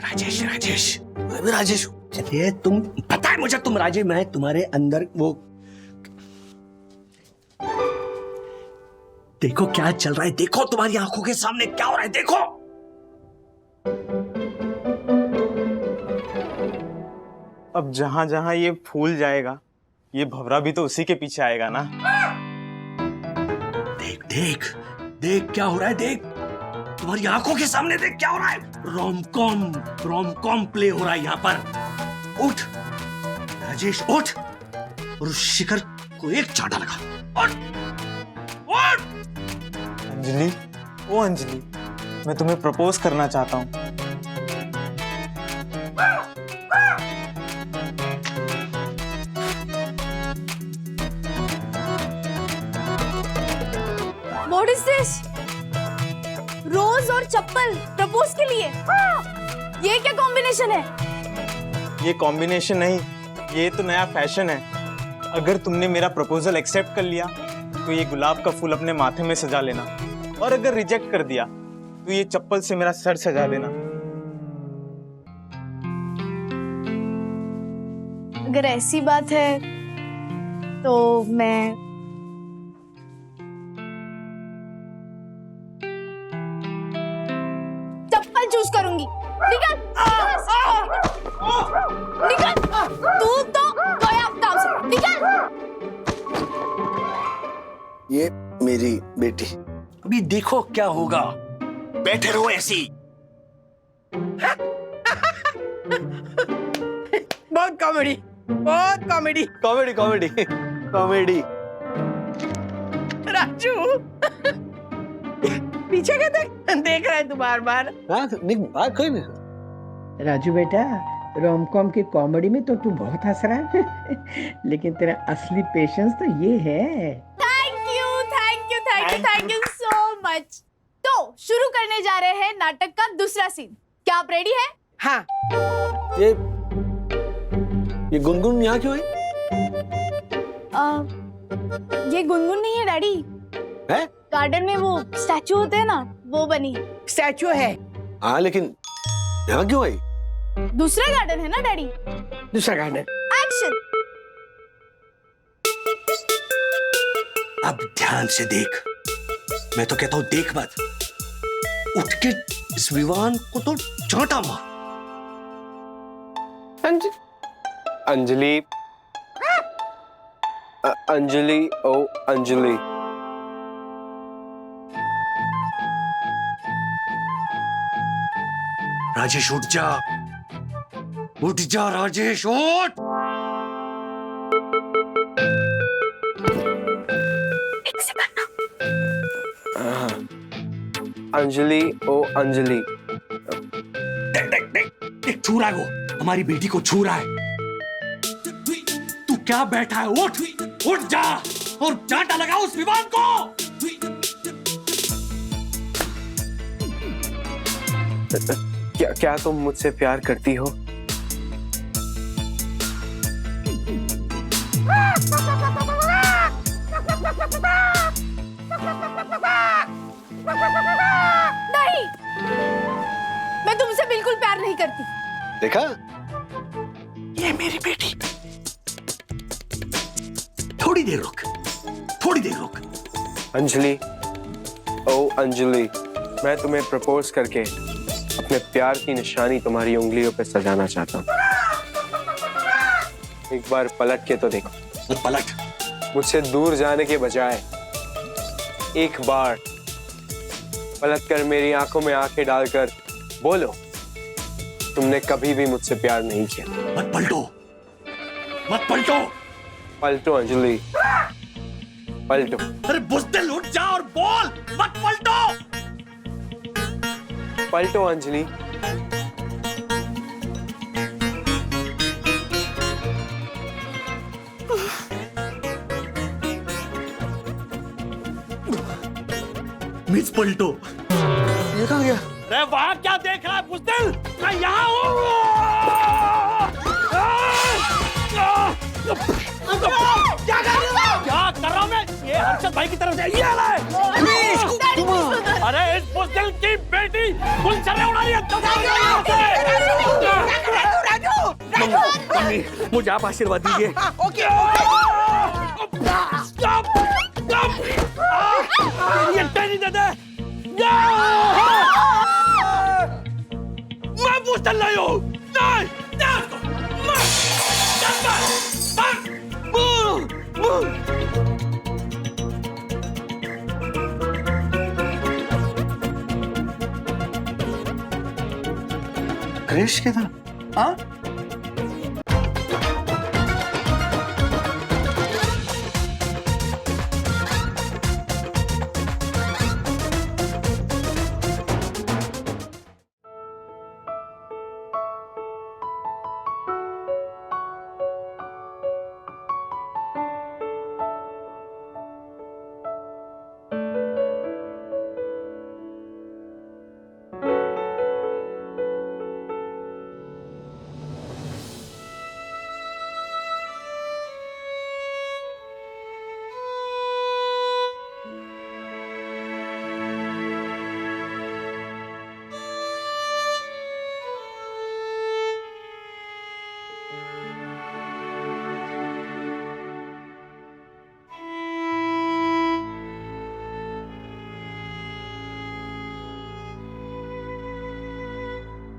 राजेश। मैं भी राजेश हूँ। चलिए, तुम पता है मुझे तुम राजेश, मैं तुम्हारे अंदर वो देखो क्या चल रहा है, देखो तुम्हारी आंखों के सामने क्या हो रहा है, देखो। अब जहां जहां ये फूल जाएगा, ये भंवरा भी तो उसी के पीछे आएगा ना। देख क्या हो रहा है, देख तुम्हारी आंखों के सामने, देख क्या हो रहा है। रोमकॉम प्ले हो रहा है यहाँ पर। उठ राजेश, उठ और उस शिखर को एक चाटा लगा। उठ। अंजलि, ओ अंजलि, मैं तुम्हें प्रपोज करना चाहता हूँ। What is this? रोज और चप्पल प्रपोज के लिए? ये क्या कॉम्बिनेशन है? ये कॉम्बिनेशन नहीं, ये तो नया फैशन है। अगर तुमने मेरा प्रपोजल एक्सेप्ट कर लिया तो ये गुलाब का फूल अपने माथे में सजा लेना, और अगर रिजेक्ट कर दिया तो ये चप्पल से मेरा सर सजा लेना। अगर ऐसी बात है तो मैं चप्पल चूज करूंगी। निकल, निकल, तू तो गया काम से, निकल। ये मेरी बेटी, अभी देखो क्या होगा, बैठे रहो ऐसी। बहुत कॉमेडी, बहुत कॉमेडी। कॉमेडी। राजू, पीछे क्या देख रहा है तू बार बार? कोई नहीं। राजू बेटा, रोमकॉम की कॉमेडी में तो तू बहुत हंस रहा है, लेकिन तेरा असली पेशेंस तो ये है। Thank you so much. तो शुरू करने जा रहे हैं नाटक का दूसरा सीन। क्या आप रेडी हैं? हाँ। ये गुनगुन यहाँ क्यों है? ये गुनगुन नहीं है डैडी, है? गार्डन में वो स्टैचू होते हैं ना, वो बनी है। स्टैचू है? हाँ, लेकिन यहाँ क्यों आई? दूसरा गार्डन है ना डैडी। दूसरा गार्डन। एक्शन। अब ध्यान से देख, मैं तो कहता हूं देख मत, उठ के इस विवान को तो चांटा मार। अंजलि, अंजलि, ओ अंजलि। राजेश उठ जा राजेश, उठ। अंजलि, ओ अंजलि। देख छू रहा है वो, हमारी बेटी को छू रहा है। तू क्या बैठा है, उठ जा और चांटा लगा उस विवान को। क्या तुम मुझसे प्यार करती हो? नहीं, मैं तुमसे बिल्कुल प्यार नहीं करती। देखा, ये मेरी बेटी। थोड़ी देर रुक। अंजलि, ओ अंजलि, मैं तुम्हें प्रपोज करके अपने प्यार की निशानी तुम्हारी उंगलियों पे सजाना चाहता हूँ। एक बार पलट के तो देखो। पलट। मुझसे दूर जाने के बजाय एक बार पलट कर मेरी आंखों में आंखें डालकर बोलो, तुमने कभी भी मुझसे प्यार नहीं किया। मत पलटो। पलटो अंजलि, पलटो। अरे बुज़दिल, उठ जा और बोल, मत पलटो। पलटो अंजलि। मिस पलटो। ये कहाँ गया? अरे वहां क्या देख रहा है बुज़दिल? मैं यहाँ हूँ। क्या कर रहे हो? क्या कर रहा हूँ मैं? ये हर्षद भाई की तरफ से ये आ अरे इस बुज़दिल की बेटी गुलशर्रे उड़ा रही है। मम्मी मुझे आप आशीर्वाद दीजिए। ओके ये टेनी दे दे। मैं बुज़दिल नहीं हूँ। नहीं क्रिश किधर? हाँ?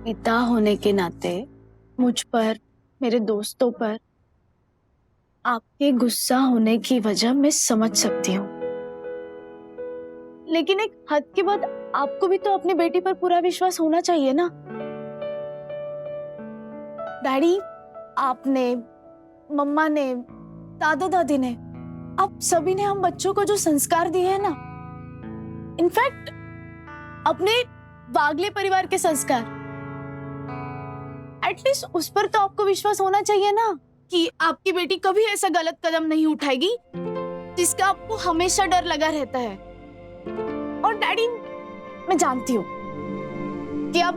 पिता होने के नाते मुझ पर, मेरे दोस्तों पर आपके गुस्सा होने की वजह मैं समझ सकती हूँ, लेकिन एक हद के बाद आपको भी तो अपनी बेटी पर पूरा विश्वास होना चाहिए ना। डैडी, आपने, मम्मा ने, दादा दादी ने, आप सभी ने हम बच्चों को जो संस्कार दिए हैं ना, इनफैक्ट अपने वागले परिवार के संस्कार, एटलीस्ट उस पर तो आपको विश्वास होना चाहिए ना कि आपकी बेटी कभी ऐसा गलत कदम नहीं उठाएगी जिसका आपको हमेशा डर लगा रहता है। और डैडी, मैं जानती हूँ कि आप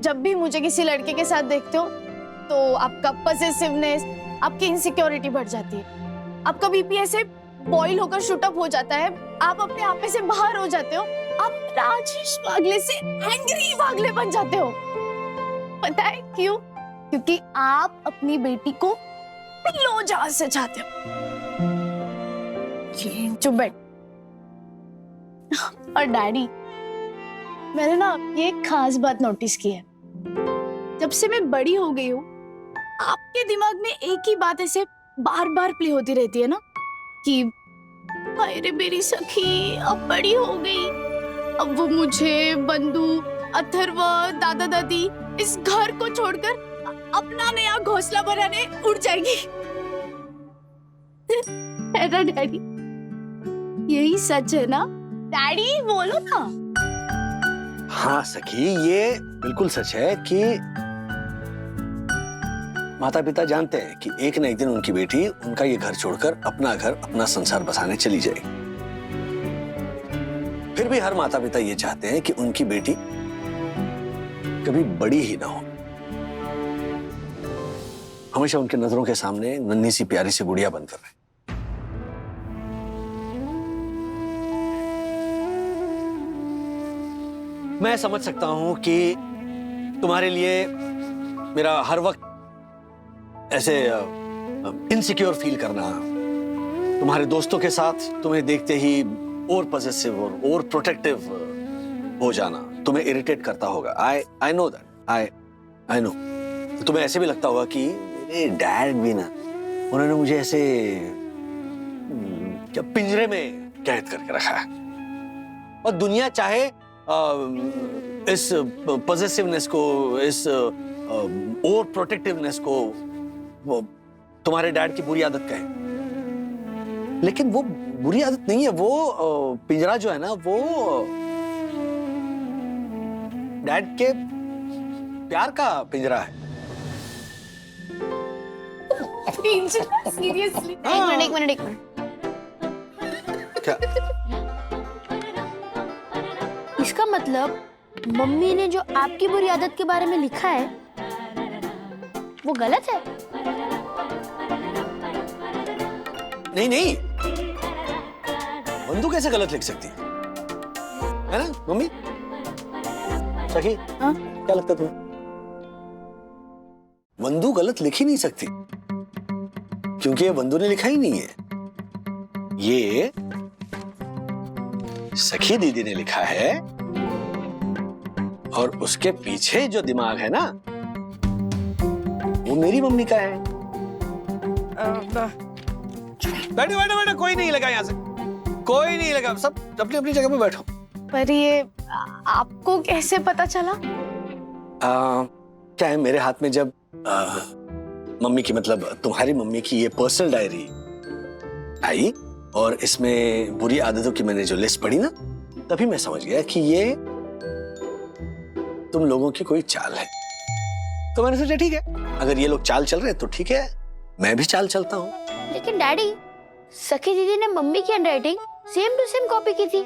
जब भी मुझे किसी लड़के के साथ देखते हो तो आपका पॉसेसिवनेस, आपकी इनसिक्योरिटी बढ़ जाती है, आपका बीपी ऐसे बॉईल होकर शूट अप हो जाता है, आप अपने आप में से बाहर हो जाते हो, आप राजेश वागले से एंग्री वागले बन जाते हो। पता है क्यों? क्योंकि आप अपनी बेटी को लो जहाज से चाहते हो। चुप बैठ। और डैडी, मैंने ना ये एक खास बात नोटिस की है। जब से मैं बड़ी हो गई हूँ, आपके दिमाग में एक ही बात ऐसे बार बार प्ले होती रहती है ना कि हाय रे मेरी सखी अब बड़ी हो गई, अब वो मुझे, बंधु, अथर्व, दादा दादी इस घर को छोड़कर अपना नया घोंसला बनाने उड़ जाएगी। है ना डैडी? यही सच है ना? डैडी बोलो ना। हाँ सखी, ये बिल्कुल सच है कि माता पिता जानते हैं कि एक न एक दिन उनकी बेटी उनका ये घर छोड़कर अपना घर, अपना संसार बसाने चली जाएगी। फिर भी हर माता पिता ये चाहते हैं कि उनकी बेटी कभी बड़ी ही ना हो, हमेशा उनके नजरों के सामने नन्ही सी प्यारी सी गुड़िया बनकर रहे। मैं समझ सकता हूं कि तुम्हारे लिए मेरा हर वक्त ऐसे इनसिक्योर फील करना, तुम्हारे दोस्तों के साथ तुम्हें देखते ही और पॉसेसिव और प्रोटेक्टिव हो जाना तुम्हें इरिटेट करता होगा। I know that, I know. तुम्हें ऐसे भी लगता होगा कि मेरे डैड भी ना, उन्होंने मुझे ऐसे क्या पिंजरे में कैद करके रखा है, और दुनिया चाहे इस पॉसेसिवनेस को, इस और प्रोटेक्टिवनेस को वो तुम्हारे डैड की बुरी आदत कहे, लेकिन वो बुरी आदत नहीं है। वो पिंजरा जो है ना, वो डैड के प्यार का पिंजरा है। सीरियसली? एक मिनट। क्या? इसका मतलब मम्मी ने जो आपकी बुरी आदत के बारे में लिखा है वो गलत है। नहीं नहीं, बंधु कैसे गलत लिख सकती है ना मम्मी? सखी, क्या लगता तुम्हें? बंधु गलत लिख ही नहीं सकती, क्योंकि ये बंधु ने लिखा ही नहीं है, ये सखी दीदी ने लिखा है। और उसके पीछे जो दिमाग है ना, वो मेरी मम्मी का है। बैठो बैठो बैठो, कोई नहीं लगा यहाँ से, कोई नहीं लगा, सब अपनी अपनी जगह पे बैठो। पर ये आपको कैसे पता चला? क्या है, मेरे हाथ में जब मम्मी की, मतलब तुम्हारी मम्मी की ये पर्सनल डायरी आई और इसमें बुरी आदतों की मैंने जो लिस्ट पढ़ी ना, तभी मैं समझ गया कि ये तुम लोगों की कोई चाल है। तो मैंने सोचा ठीक है, अगर ये लोग चाल चल रहे हैं तो ठीक है, मैं भी चाल चलता हूँ। लेकिन डैडी, सखी दीदी ने मम्मी की handwriting same to same copy की थी,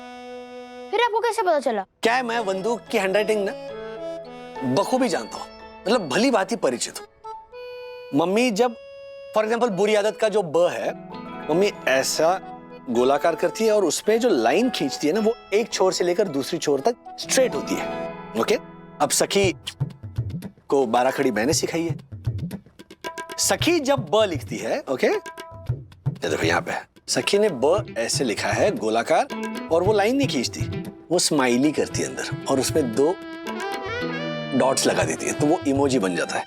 फिर आपको कैसे पता चला? क्या है, मैं बंदूक की हैंडराइटिंग ना बखूबी जानता हूँ, मतलब भली भांति परिचित हूँ। मम्मी जब फॉर एग्जांपल बुरी आदत का जो ब है, मम्मी ऐसा गोलाकार करती है और उसपे जो लाइन खींचती है ना, वो एक छोर से लेकर दूसरी छोर तक स्ट्रेट होती है। ओके, अब सखी को 12 खड़ी मैंने सिखाई है। सखी जब ब लिखती है, ओके, ये देखो यहाँ पे सखी ने ब ऐसे लिखा है गोलाकार, और वो लाइन नहीं खींचती, वो स्माइली करती है अंदर, और उसमें 2 डॉट्स लगा देती है, तो वो इमोजी बन जाता है।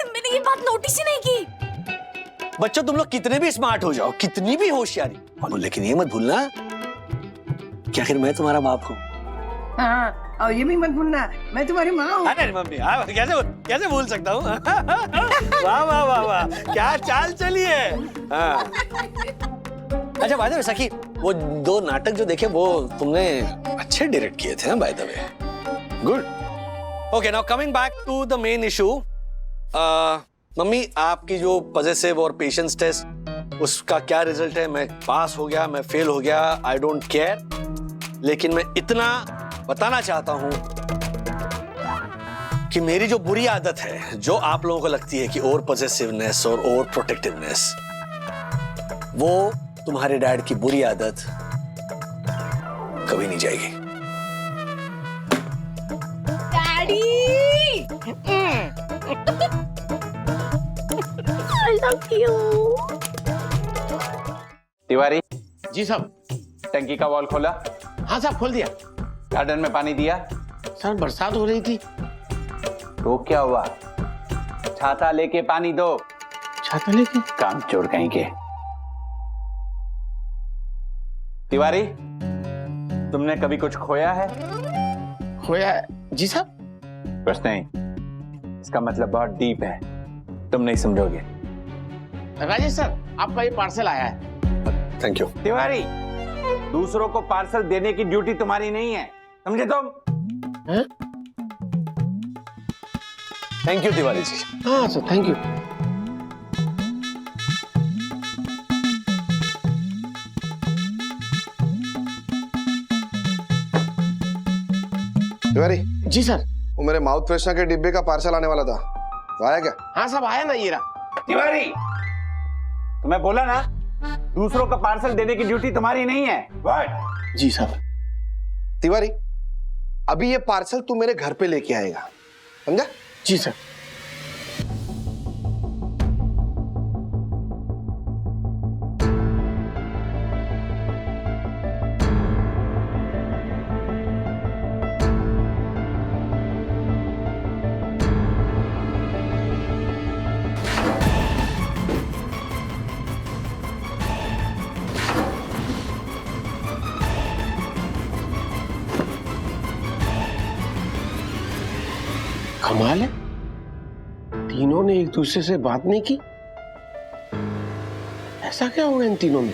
मैंने ये बात नोटिस ही नहीं की। बच्चों, तुम लोग कितने भी स्मार्ट हो जाओ, कितनी भी होशियारी, लेकिन ये मत भूलना कि आखिर मैं तुम्हारा बाप हूँ। हाँ, और ये भी मत भूलना मैं तुम्हारी माँ हूँ। अरे मम्मी, कैसे भूल सकता हूँ? वाह वाह वाह वाह, क्या चाल चली है। अच्छा बाय द वे सखी, वो 2 नाटक जो देखे वो तुमने अच्छे डायरेक्ट किए थे ना, by the way. Good. Okay, now coming back to the main issue. Mummy, आपकी जो पॉजिटिव और पेशेंस टेस्ट, उसका क्या रिजल्ट है? मैं पास हो गया, मैं फेल हो गया, आई डोंट केयर, लेकिन मैं इतना बताना चाहता हूं कि मेरी जो बुरी आदत है, जो आप लोगों को लगती है कि ओवर पॉसेसिवनेस और ओवर प्रोटेक्टिवनेस, वो तुम्हारे डैड की बुरी आदत कभी नहीं जाएगी। Daddy! I love you. Tiwari ji साहब। टंकी का वॉल खोला? हाँ साहब, खोल दिया। गार्डन में पानी दिया? सर बरसात हो रही थी। तो क्या हुआ? छाता लेके पानी दो। छाता लेके? काम चोर कहीं के। तिवारी, तुमने कभी कुछ खोया है? खोया है? जी साहब। कुछ नहीं, इसका मतलब बहुत डीप है, तुम नहीं समझोगे। राजेश सर, आपका ये पार्सल आया है। Thank you. तिवारी, दूसरों को पार्सल देने की ड्यूटी तुम्हारी नहीं है, समझे तुम? Thank you Tiwari ji. हाँ sir, thank you. Tiwari ji sir. वो मेरे माउथ फ्रेशनर के डिब्बे का पार्सल आने वाला था, तो आया क्या? हाँ साहब, आया ना, ये रहा। तिवारी, तुम्हें बोला ना, दूसरों का पार्सल देने की ड्यूटी तुम्हारी नहीं है। व्हाट? जी साहब। तिवारी, अभी ये पार्सल तू मेरे घर पे लेके आएगा, समझा? जी सर। कमाल है, तीनों ने एक दूसरे से बात नहीं की। ऐसा क्या होगा इन तीनों में?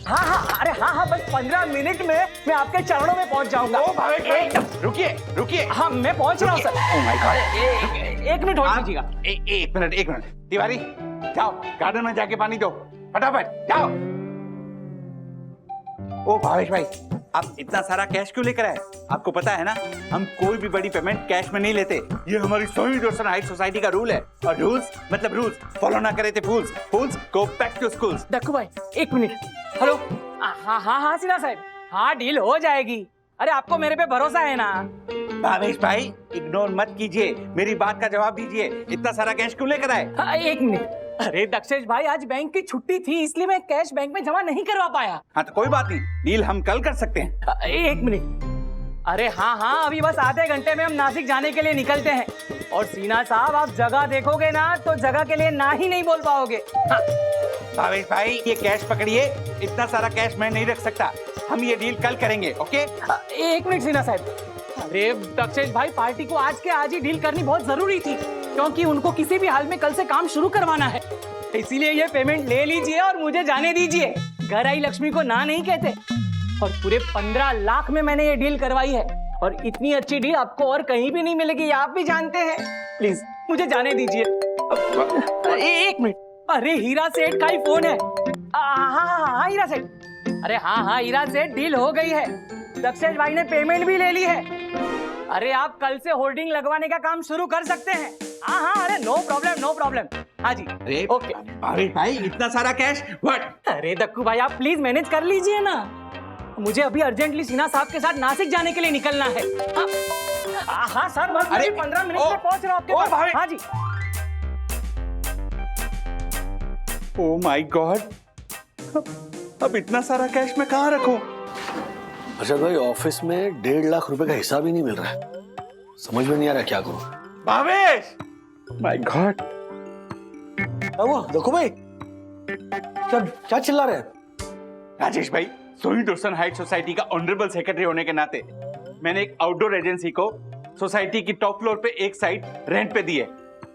हाँ हाँ, अरे हाँ हाँ, बस 15 मिनट में मैं आपके चरणों में पहुंच जाऊंगा। रुकिए रुकिए। हाँ, मैं पहुंच रहा हूँ सर। Oh my God. एक मिनट होल्ड कीजिएगा। एक मिनट। तिवारी, जाओ गार्डन में जाके पानी दो, फटाफट जाओ। ओ भावेश भाई, आप इतना सारा कैश क्यों लेकर आए? आपको पता है ना, हम कोई भी बड़ी पेमेंट कैश में नहीं लेते। ये हमारी सोनी रोशन हाइट सोसाइटी का रूल है, और रूल्स मतलब रूल्स, फॉलो ना करे थे fools, fools go back to schools. Dakku भाई एक मिनट, हेलो। हाँ हाँ हाँ सिन्हा साहब, हाँ डील हो जाएगी। अरे आपको मेरे पे भरोसा है ना? भावेश भाई इग्नोर मत कीजिए, मेरी बात का जवाब दीजिए, इतना सारा कैश क्यों लेकर आए? हाँ, एक मिनट। अरे दक्षेश भाई, आज बैंक की छुट्टी थी, इसलिए मैं कैश बैंक में जमा नहीं करवा पाया। हाँ तो कोई बात नहीं, डील हम कल कर सकते हैं। एक मिनट। अरे हाँ, अभी बस आधे घंटे में हम नासिक जाने के लिए निकलते हैं। और सीना साहब, आप जगह देखोगे ना तो जगह के लिए ना ही नहीं बोल पाओगे। हाँ। भावेश भाई ये कैश पकड़िए, इतना सारा कैश मैं नहीं रख सकता, हम ये डील कल करेंगे, ओके? एक मिनट सीना साहब। अरे दक्षेश भाई, पार्टी को आज के आज ही डील करनी बहुत जरूरी थी, क्योंकि उनको किसी भी हाल में कल से काम शुरू करवाना है। इसीलिए ये पेमेंट ले लीजिए और मुझे जाने दीजिए। घर आई लक्ष्मी को ना नहीं कहते। और पूरे 15 लाख में मैंने ये डील करवाई है, और इतनी अच्छी डील आपको और कहीं भी नहीं मिलेगी, आप भी जानते हैं। प्लीज मुझे जाने दीजिए। एक मिनट। अरे हीरा सेठ का ही फोन है। हाँ हीरा सेठ। अरे हाँ हीरा सेठ, डील हो गई है, दक्षेश भाई ने पेमेंट भी ले ली है। अरे आप कल से होर्डिंग लगवाने का काम शुरू कर सकते हैं। हाँ, अरे नो प्रॉब्लम। हाँ जी, अरे ओके। भावेश भाई इतना सारा कैश व्हाट? अरे दक्कू भाई, आप प्लीज मैनेज कर लीजिए ना, मुझे अभी अर्जेंटली सिन्हा साहब के साथ नासिक जाने के लिए निकलना है। हाँ सर, बस 15 मिनट में पहुंच रहा हूँ आपके पास। हाँ जी। ओह माय गॉड, अब इतना सारा कैश मैं कहाँ रखूं? अर्षद भाई, ऑफिस में 1.5 लाख रुपए का हिसाब ही नहीं मिल रहा है, समझ में नहीं आ रहा क्या करूं। Bhavesh, my God. वो देखो भाई, क्या चिल्ला रहे हैं? राजेश भाई, सोनी रोशन हाइट सोसाइटी का ऑनरेबल सेक्रेटरी होने के नाते मैंने एक आउटडोर एजेंसी को सोसाइटी की टॉप फ्लोर पे एक साइट रेंट पे दी है,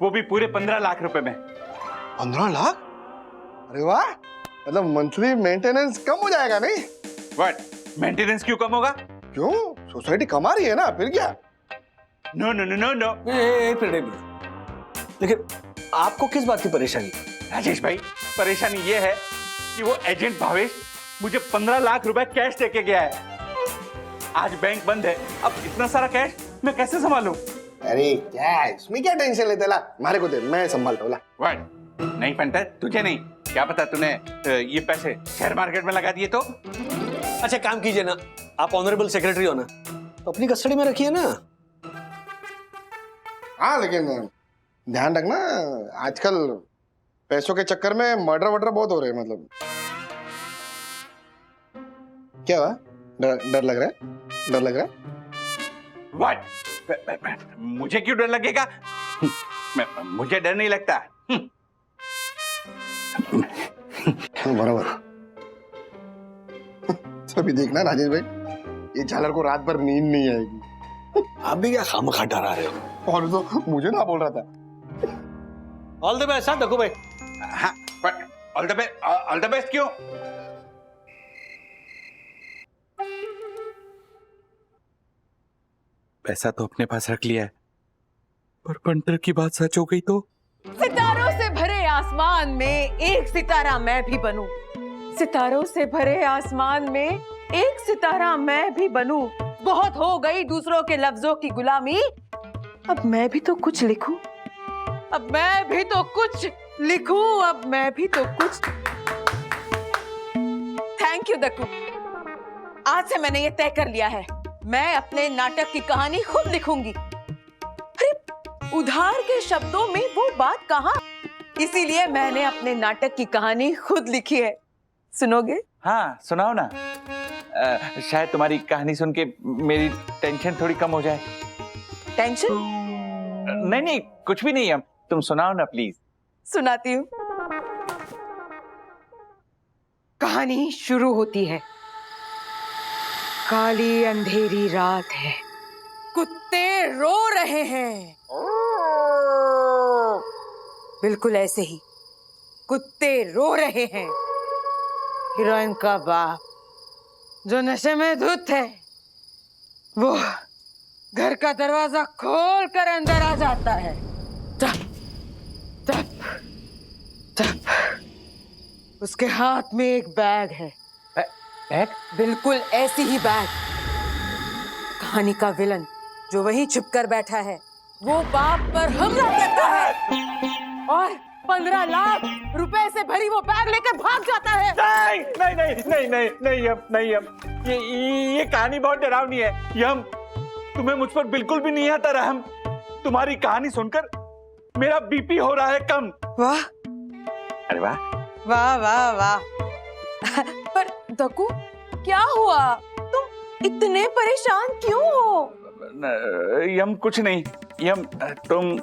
वो भी पूरे 15 लाख रुपए में। 15 लाख? अरे वाह, मतलब मंथली मेंटेनेंस कम हो जाएगा नहीं? व्हाट? मेंटेनेंस क्यों कम होगा? क्यों? सोसाइटी कमा रही है ना, फिर क्या? नो। लेकिन आपको किस बात की परेशानी? राजेश भाई, परेशानी ये है कि वो एजेंट भावेश मुझे 15 लाख रुपए कैश देके गया है। आज बैंक बंद है, अब इतना सारा कैश मैं कैसे संभालूं? अरे क्या, इसमें क्या टेंशन लेते ला, मारे को दे, मैं संभालता हूँ। व्हाट? नहीं पंटर, तुझे नहीं, क्या पता तूने ये पैसे शेयर मार्केट में लगा दिए तो? अच्छा काम कीजिए ना, आप ऑनरेबल सेक्रेटरी हो ना, तो अपनी कस्टडी में रखिए ना। हाँ लेकिन ध्यान रखना, आजकल पैसों के चक्कर में मर्डर बहुत हो रहे हैं। मतलब क्या हुआ? डर लग रहा है? डर लग रहा है? व्हाट? मुझे क्यों डर लगेगा? मुझे डर नहीं लगता। बराबर। अभी देखना राजेश भाई, ये झालर को रात भर नींद नहीं आएगी। आप भी क्या खामखा डरा रहे हो? और तो मुझे ना बोल रहा था। All the best. देखो भाई। हाँ, ऑल द बेस्ट क्यों? पैसा तो अपने पास रख लिया है, पर पंटर की बात सच हो गई तो? सितारों से भरे आसमान में एक सितारा मैं भी बनूं। सितारों से भरे आसमान में एक सितारा मैं भी बनूं। बहुत हो गई दूसरों के लफ्जों की गुलामी, अब मैं भी तो कुछ लिखूं। अब मैं भी तो कुछ लिखूं। अब मैं भी तो कुछ। थैंक यू दक्कू, आज से मैंने ये तय कर लिया है, मैं अपने नाटक की कहानी खुद लिखूंगी। अरे उधार के शब्दों में वो बात कहाँ, इसीलिए मैंने अपने नाटक की कहानी खुद लिखी है। सुनोगे? हाँ सुनाओ ना, शायद तुम्हारी कहानी सुन के मेरी टेंशन थोड़ी कम हो जाए। टेंशन? नहीं कुछ भी नहीं है, तुम सुनाओ ना प्लीज। सुनाती हूँ। कहानी शुरू होती है। काली अंधेरी रात है, कुत्ते रो रहे हैं। बिल्कुल ऐसे ही कुत्ते रो रहे हैं। हीरोइन का बाप जो नशे में धुत है, वो घर का दरवाजा खोल कर अंदर आ जाता है। तप तप तप उसके हाथ में एक बैग है। बैग? बिल्कुल ऐसी ही बैग। कहानी का विलन जो वहीं छिपकर बैठा है वो बाप पर हमला करता है और 15 लाख रुपए से भरी वो बैग लेकर भाग जाता है। नहीं नहीं नहीं नहीं नहीं नहीं हम ये कहानी बहुत डरावनी है। यम तुम्हें मुझ पर बिल्कुल भी नहीं आता रहम। तुम्हारी कहानी सुनकर मेरा बीपी हो रहा है कम। वाह, अरे वाह वाह वाह वाह। पर दक्कू क्या हुआ, तुम इतने परेशान क्यों हो? यम कुछ नहीं। यम तुम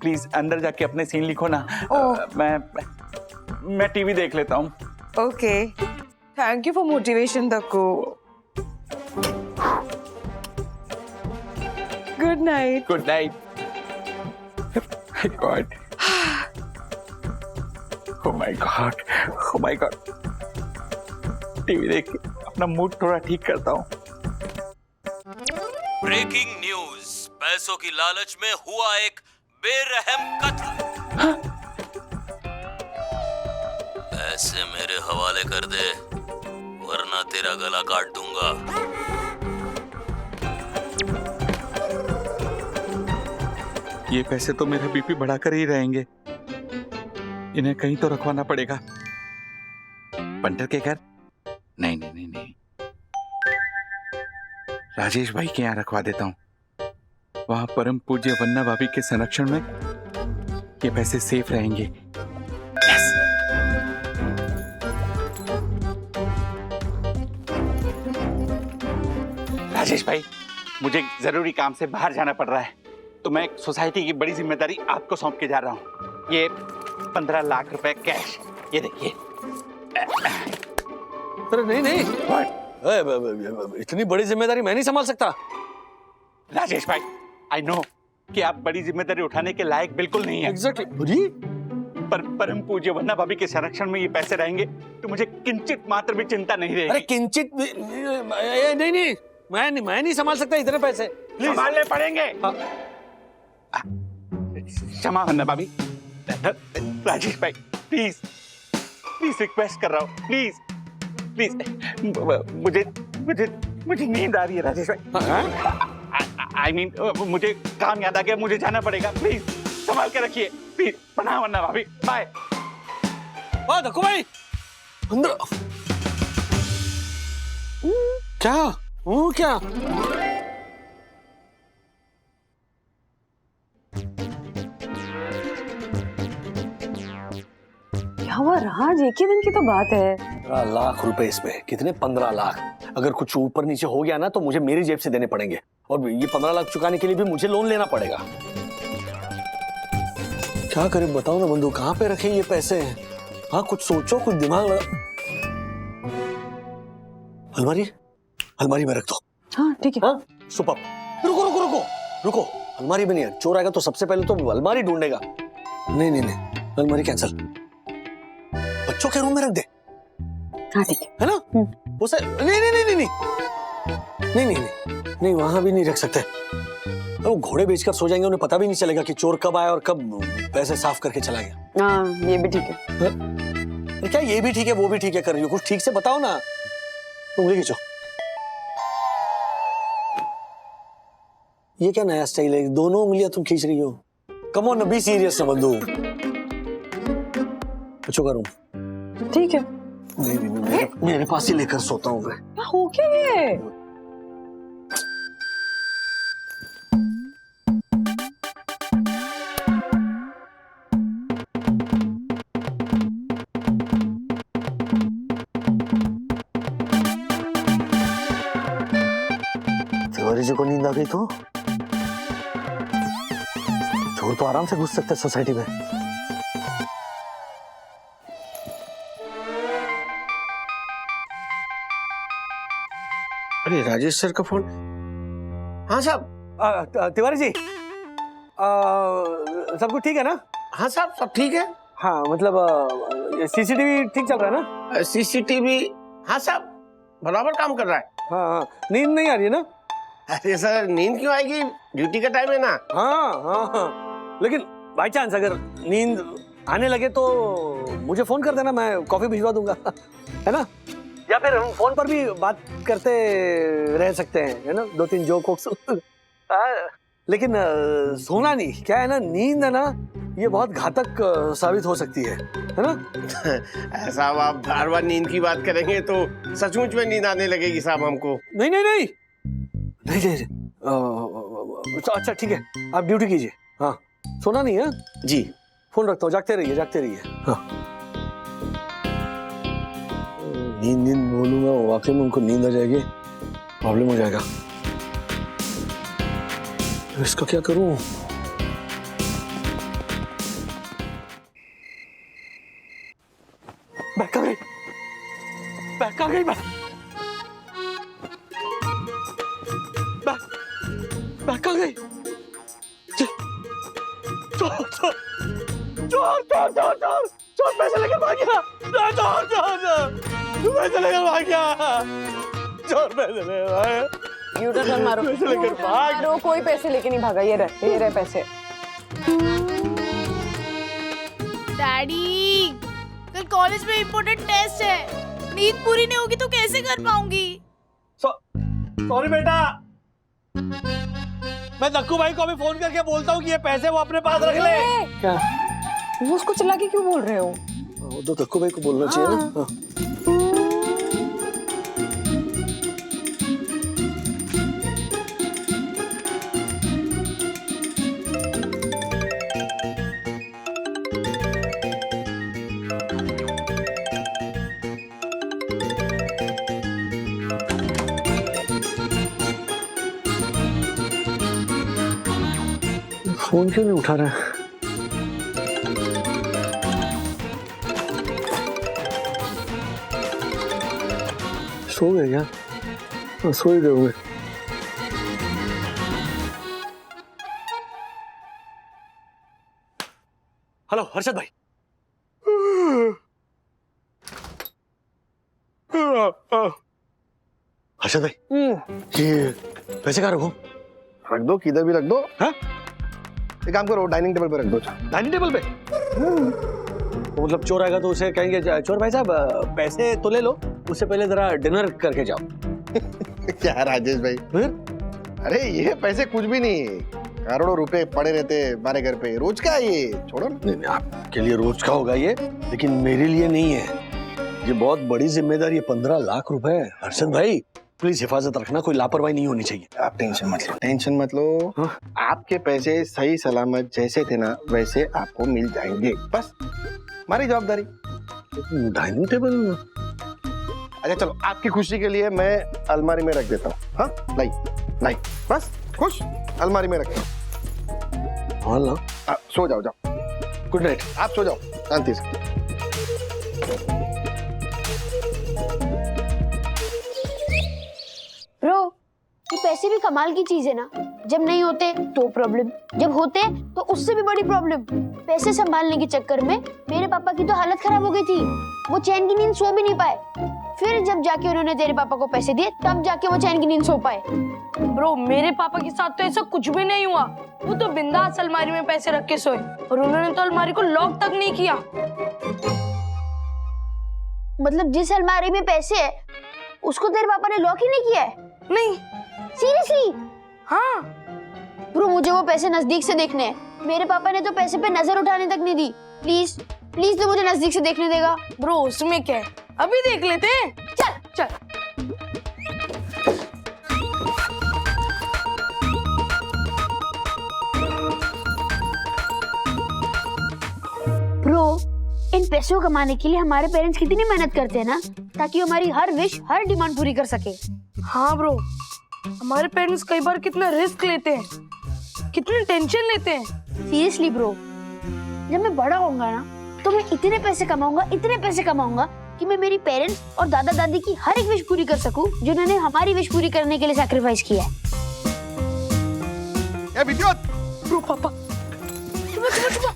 प्लीज अंदर जाके अपने सीन लिखो ना। मैं टीवी देख लेता हूँ। Okay, thank you for motivation Dakku. Good night. Good night. God, oh my God, oh my God. TV देख के अपना मूड थोड़ा ठीक करता हूँ। ब्रेकिंग न्यूज, पैसों की लालच में हुआ एक बेरहम कत्ल। पैसे मेरे हवाले कर दे वरना तेरा गला काट दूंगा। ये पैसे तो मेरा बीपी बढ़ाकर ही रहेंगे। इन्हें कहीं तो रखवाना पड़ेगा। पंटर के घर? नहीं नहीं नहीं नहीं, राजेश भाई के यहाँ रखवा देता हूँ। वहां परम पूज्य वन्ना भाभी के संरक्षण में ये पैसे सेफ रहेंगे। यस। राजेश भाई, मुझे जरूरी काम से बाहर जाना पड़ रहा है, तो मैं एक सोसाइटी की बड़ी जिम्मेदारी आपको सौंप के जा रहा हूँ। ये 15 लाख रुपए कैश, ये देखिए। अरे नहीं नहीं, इतनी बड़ी जिम्मेदारी मैं नहीं संभाल सकता। राजेश भाई, आई नो कि आप बड़ी जिम्मेदारी उठाने के लायक बिल्कुल नहीं है। एग्जैक्टली। पर परम पूज्य वन्ना भाभी के संरक्षण में ये पैसे रहेंगे तो मुझे किंचित मात्र भी चिंता नहीं रहेगी। अरे किंचित नहीं नहीं, मैं नहीं संभाल सकता इतने पैसे। संभालने पड़ेंगे। क्षमा वन्ना भाभी। राजेश भाई प्लीज प्लीज रिक्वेस्ट कर रहा हूँ, प्लीज प्लीज। मुझे नींद आ रही है राजेश भाई। आई मीन मुझे काम याद आ गया, मुझे जाना पड़ेगा। प्लीज संभाल के रखिए, प्लीज। प्रणाम वन्ना भाभी, बाय। दक्कू भाई अंदर क्या? क्या क्या हुआ राज, एक ही दिन की तो बात है। 15 लाख रुपए इसमें, कितने? 15 लाख। अगर कुछ ऊपर नीचे हो गया ना तो मुझे मेरी जेब से देने पड़ेंगे, और ये 15 लाख चुकाने के लिए भी मुझे लोन लेना पड़ेगा। क्या करें बताओ ना बंधु, कहाँ पे रखे ये पैसे? हाँ कुछ सोचो, कुछ दिमाग लगा। अलमारी में रख दो। हाँ ठीक है। हाँ सुपर। रुको रुको रुको रुको, अलमारी में नहीं है। चोर आएगा तो सबसे पहले तो अलमारी ढूंढेगा। नहीं नहीं नहीं, अलमारी कैंसिल। बच्चों के रूम में रख दे। हाँ ठीक है ना? वो सर नहीं नहीं नहीं नहीं नहीं नहीं नहीं नहीं, वहां भी नहीं रख सकते। वो घोड़े बेचकर सो जाएंगे, उन्हें पता भी नहीं चलेगा कि चोर कब आया और कब पैसे साफ करके चला गया। हाँ ये भी ठीक है। क्या ये भी ठीक है वो भी ठीक है कर रही हो? कुछ ठीक से बताओ ना। उंगली खींचो। ये क्या नया स्टाइल है? दोनों उंगलियां तुम खींच रही हो। कम ऑन, बी सीरियस ना बंधु। बच्चों का रूम ठीक है। नहीं नहीं, मेरे पास ही लेकर सोता हूँ मैं। क्या हो क्या ये? तिवारी जी को नींद आ गई तो चोर तो आराम से घुस सकते हैं सोसाइटी में। अरे राजेश सर का फोन। हाँ साहब। तिवारी जी सब कुछ ठीक है ना? हाँ साहब सब ठीक है। हाँ मतलब सीसीटीवी ठीक चल रहा है ना? सीसीटीवी हाँ साहब बराबर काम कर रहा है। हाँ हाँ, नींद नहीं आ रही है ना? अरे सर नींद क्यों आएगी, ड्यूटी का टाइम है ना। हाँ हाँ हाँ, लेकिन बाई चांस अगर नींद आने लगे तो मुझे फोन कर देना, मैं कॉफी भिजवा दूंगा। है ना? या फिर हम फोन पर भी बात करते रह सकते हैं, है ना, 2-3 जोक लेकिन सोना नहीं, क्या है ना, नींद है ना, ये बहुत घातक साबित हो सकती है ना। ऐसा आप बार बार नींद की बात करेंगे तो सचमुच में नींद आने लगेगी साहब हमको। नहीं नहीं नहीं नहीं नहीं, अच्छा ठीक है, आप ड्यूटी कीजिए। हाँ, सोना नहीं है जी, फोन रखता हूँ, जागते रहिए जागते रहिए। हाँ, नींद नींद बोलूंगा, वाकई में उनको नींद आ जाएगी, प्रॉब्लम हो जाएगा। इसका क्या करूं? बैक आ गई, बैक आ गई, बैक आ गई। चोर चोर चोर चोर चोर चोर चोर पैसे लेकर भाग गया। चोर चोर चोर पैसे लेकर भाग गया। चोर पैसे लेकर भाग, यू टर्न मारो, पैसे लेकर भाग। मारो, कोई पैसे लेके नहीं भागा, ये रहे पैसे। डैडी, कल कॉलेज में इम्पोर्टेंट टेस्ट है, नींद पूरी नहीं होगी तो कैसे कर पाऊंगी? सॉरी बेटा, मैं दक्कू भाई को अभी फोन करके बोलता हूँ कि ये पैसे वो अपने पास रख ले। क्या वो उसको चिल्ला के क्यों बोल रहे हो? वो तो दक्कू भाई को बोलना चाहिए ना। हाँ। फोन क्यों नहीं उठा रहा है? सो गए क्या? हाँ, सो ही गए होंगे। हेलो हर्षद भाई। हर्षद भाई, ये पैसे कहाँ रखूं? रख दो, किधर भी रख दो। हाँ, एक काम करो, डाइनिंग टेबल पे रख दो। डाइनिंग टेबल पे? तो मतलब चोर आएगा तो उसे कहेंगे, चोर भाई साहब पैसे तो ले लो, उससे पहले जरा डिनर करके जाओ। क्या राजेश भाई, अरे ये पैसे कुछ भी नहीं, करोड़ों रुपए पड़े रहते हमारे घर पे, रोज का ये छोड़ो। नहीं, आपके लिए रोज का होगा ये, लेकिन मेरे लिए नहीं है। ये बहुत बड़ी जिम्मेदारी है, 15 लाख रुपए। हर्षद भाई प्लीज हिफाजत रखना, कोई लापरवाही नहीं होनी चाहिए। आप टेंशन मत लो, टेंशन मत लो। हाँ? आपके पैसे सही सलामत जैसे थे ना वैसे आपको मिल जाएंगे, बस हमारी जवाबदारी। Dining table? अच्छा चलो, आपकी खुशी के लिए मैं अलमारी में रख देता हूँ। हाँ, लाई लाई, बस खुश, अलमारी में रखता हूँ। हाँ ना, सो जाओ जाओ। Good night. आप सो जाओ शांति से। ब्रो, ये पैसे भी कमाल की चीज है ना, जब नहीं होते तो प्रॉब्लम, जब होते तो उससे भी बड़ी प्रॉब्लम। पैसे संभालने के चक्कर में मेरे पापा की तो हालत खराब हो गई थी, वो चैन की नींद सो भी नहीं पाए। फिर जब जाके उन्होंने तेरे पापा को पैसे दिए तब जाके वो चैन की नींद सो पाए। ब्रो, मेरे पापा के साथ तो ऐसा कुछ भी नहीं हुआ, वो तो बिंदास अलमारी में पैसे रख के सोए और उन्होंने तो अलमारी को लॉक तक नहीं किया। मतलब जिस अलमारी में पैसे है उसको तेरे पापा ने लॉक ही नहीं किया है? नहीं। सीरियसली? हाँ ब्रो, मुझे वो पैसे नजदीक से देखने हैं। मेरे पापा ने तो पैसे पे नजर उठाने तक नहीं दी। प्लीज प्लीज, तो मुझे नजदीक से देखने देगा? ब्रो, उसमें क्या है, अभी देख लेते हैं। चल चल। ब्रो, इन पैसों कमाने के लिए हमारे पेरेंट्स कितनी मेहनत करते हैं ना, ताकि हमारी हर विश, हर डिमांड पूरी कर सके। हाँ ब्रो, हमारे पेरेंट्स कई बार कितना रिस्क लेते हैं, कितनी टेंशन लेते हैं। सीरियसली ब्रो, जब मैं बड़ा होऊंगा ना तो मैं इतने पैसे कमाऊंगा कि मैं मेरी पेरेंट्स और दादा दादी की हर एक विश पूरी कर सकूं, जिन्होंने हमारी विश पूरी करने के लिए सैक्रिफाइस किया है। ए विद्युत! ब्रो पापा, चुप।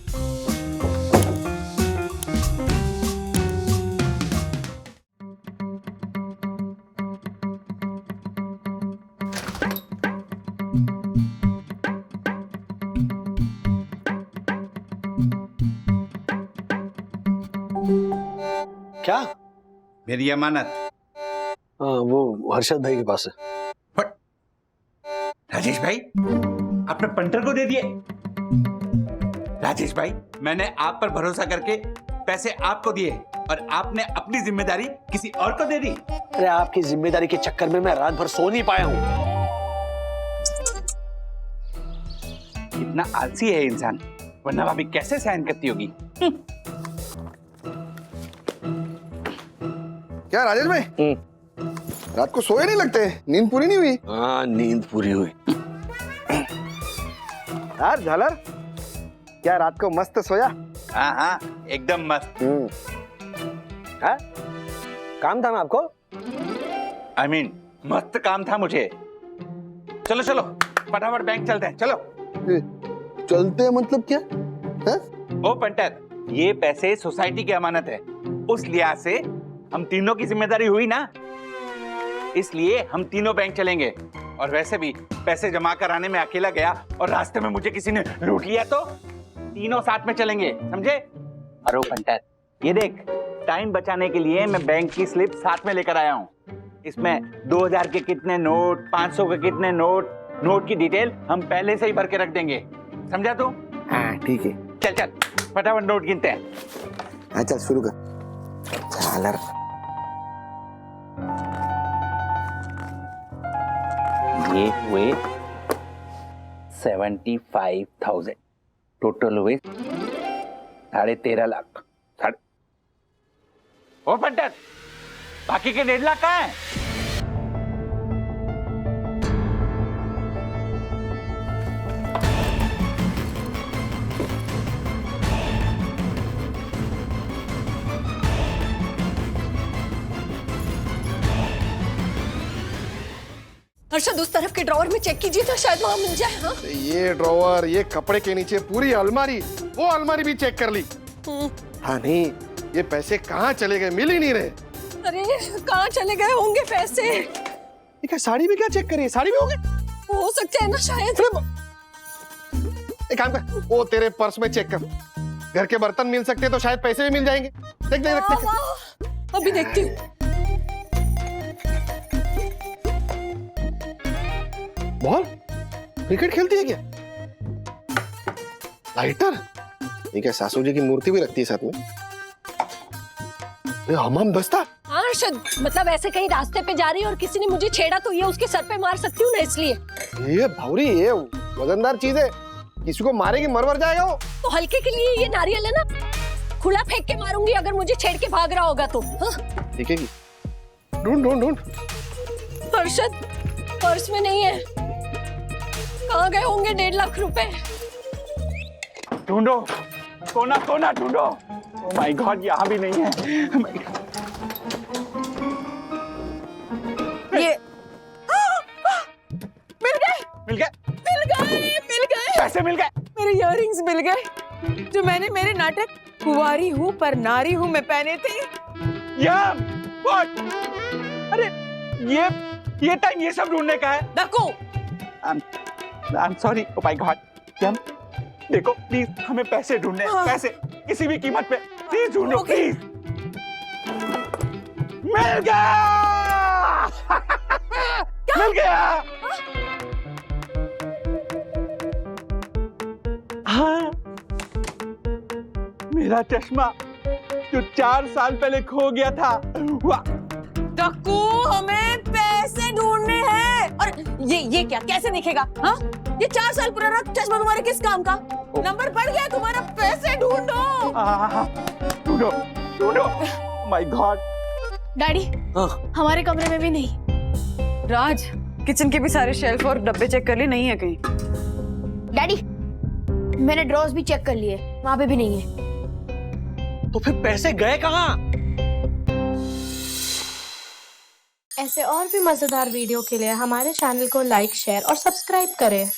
क्या? मेरी अमानत वो हर्षद भाई के पास है। राजेश भाई आपने पंटर को दे दिए। राजेश भाई मैंने आप पर भरोसा करके पैसे आपको दिए और आपने अपनी जिम्मेदारी किसी और को दे दी। अरे आपकी जिम्मेदारी के चक्कर में मैं रात भर सो नहीं पाया हूँ। इतना आलसी है इंसान, वरना भाभी कैसे सहन करती होगी। क्या राजेश भाई रात को सोए नहीं लगते, नींद पूरी नहीं हुई? हाँ नींद पूरी हुई। यार झालर, क्या रात को मस्त सोया? हाँ हाँ एकदम मस्त। हाँ? काम था ना आपको? I mean, मस्त काम था मुझे। चलो चलो फटाफट बैंक चलते हैं, चलो। चलते हैं मतलब क्या है? ओ पंटर, ये पैसे सोसाइटी की अमानत है, उस लिहाज से हम तीनों की जिम्मेदारी हुई ना, इसलिए हम तीनों बैंक चलेंगे। और वैसे भी पैसे जमा कराने में अकेला गया और रास्ते में मुझे किसी ने लूट लिया तो तीनों साथ में चलेंगे, समझे? अरे पंटर, ये देख, टाइम बचाने के लिए मैं बैंक की स्लिप साथ में लेकर आया हूँ। इसमें 2000 के कितने नोट, 500 के कितने नोट की डिटेल हम पहले से ही भर के रख देंगे, समझा तू? हाँ ठीक है। चल चल फटाफट नोट गिनते हैं। हाँ चल शुरू कर। झालर ये हुए 75,000, टोटल हुए 13.5 लाख। ओ पंटर, बाकी के 1.5 लाख कहाँ हैं? हर्षद उस तरफ के ड्रॉवर में चेक कीजिए तो शायद वहां मिल जाए। हाँ? ये ड्रॉवर, ये कपड़े के नीचे पूरी अलमारी, वो अलमारी भी चेक कर ली। हाँ नहीं, ये पैसे कहाँ चले गए, मिल ही नहीं रहे। अरे कहाँ चले गए होंगे पैसे? क्या साड़ी में क्या चेक करिए, साड़ी में होंगे? हो सकते हैं ना शायद। एक काम कर, वो तेरे पर्स में चेक कर, घर के बर्तन मिल सकते हैं तो शायद पैसे भी मिल जाएंगे। देख देख देख। अभी देखती हूँ। बॉल क्रिकेट खेलती है क्या? लाइटर, ये क्या सासू जी की मूर्ति भी रखती है साथ में? हमाम दस्ता। हाँ हर्षद, मतलब ऐसे कहीं रास्ते पे जा रही और किसी ने मुझे छेड़ा तो ये उसके सर पे मार सकती हूँ ना, इसलिए। ये भावरी, ये वजनदार चीज है, किसी को मारेगी मर जाएगा वो। तो हल्के के लिए ये नारियल है ना, खुला फेंक के मारूंगी अगर मुझे छेड़ के भाग रहा होगा तो। ठीक है, ढूंढ ढूंढ ढूंढ। हर्षद पर्स में नहीं है, कहाँ गए होंगे 1.5 लाख रुपए? ढूंढो, कोना कोना ढूंढो। ओह माय गॉड, यहाँ भी नहीं है। ये मिल गए, मिल गए, मिल गए, मिल गए। पैसे मिल गए, मेरे इयररिंग्स मिल गए जो मैंने मेरे नाटक कुंवारी हूँ पर नारी हूँ में पहने थे। अरे ये टाइम ये सब ढूंढने का है? डको। I'm sorry, oh my God। क्या? देखो प्लीज, हमें पैसे ढूंढने हैं, पैसे किसी भी कीमत पे, प्लीज ढूंढो प्लीज। मिल गया। मिल गया। हाँ, मेरा चश्मा जो 4 साल पहले खो गया था। वाह, डक्कू, हमें पैसे ढूंढने हैं। और ये क्या, कैसे दिखेगा? हाँ, ये 4 साल पुराना चश्मा तुम्हारे किस काम का? नंबर बढ़ गया तुम्हारा, पैसे ढूंढो। ढूंढो ढूंढो। My God. डैडी, हमारे कमरे में भी नहीं। राज, किचन के भी सारे शेल्फ और डब्बे चेक कर लिए, नहीं है कहीं। डैडी, मैंने ड्रॉर्स भी चेक कर लिए, वहां पे भी नहीं है। तो फिर पैसे गए कहाँ? ऐसे और भी मजेदार वीडियो के लिए हमारे चैनल को लाइक, शेयर और सब्सक्राइब करें।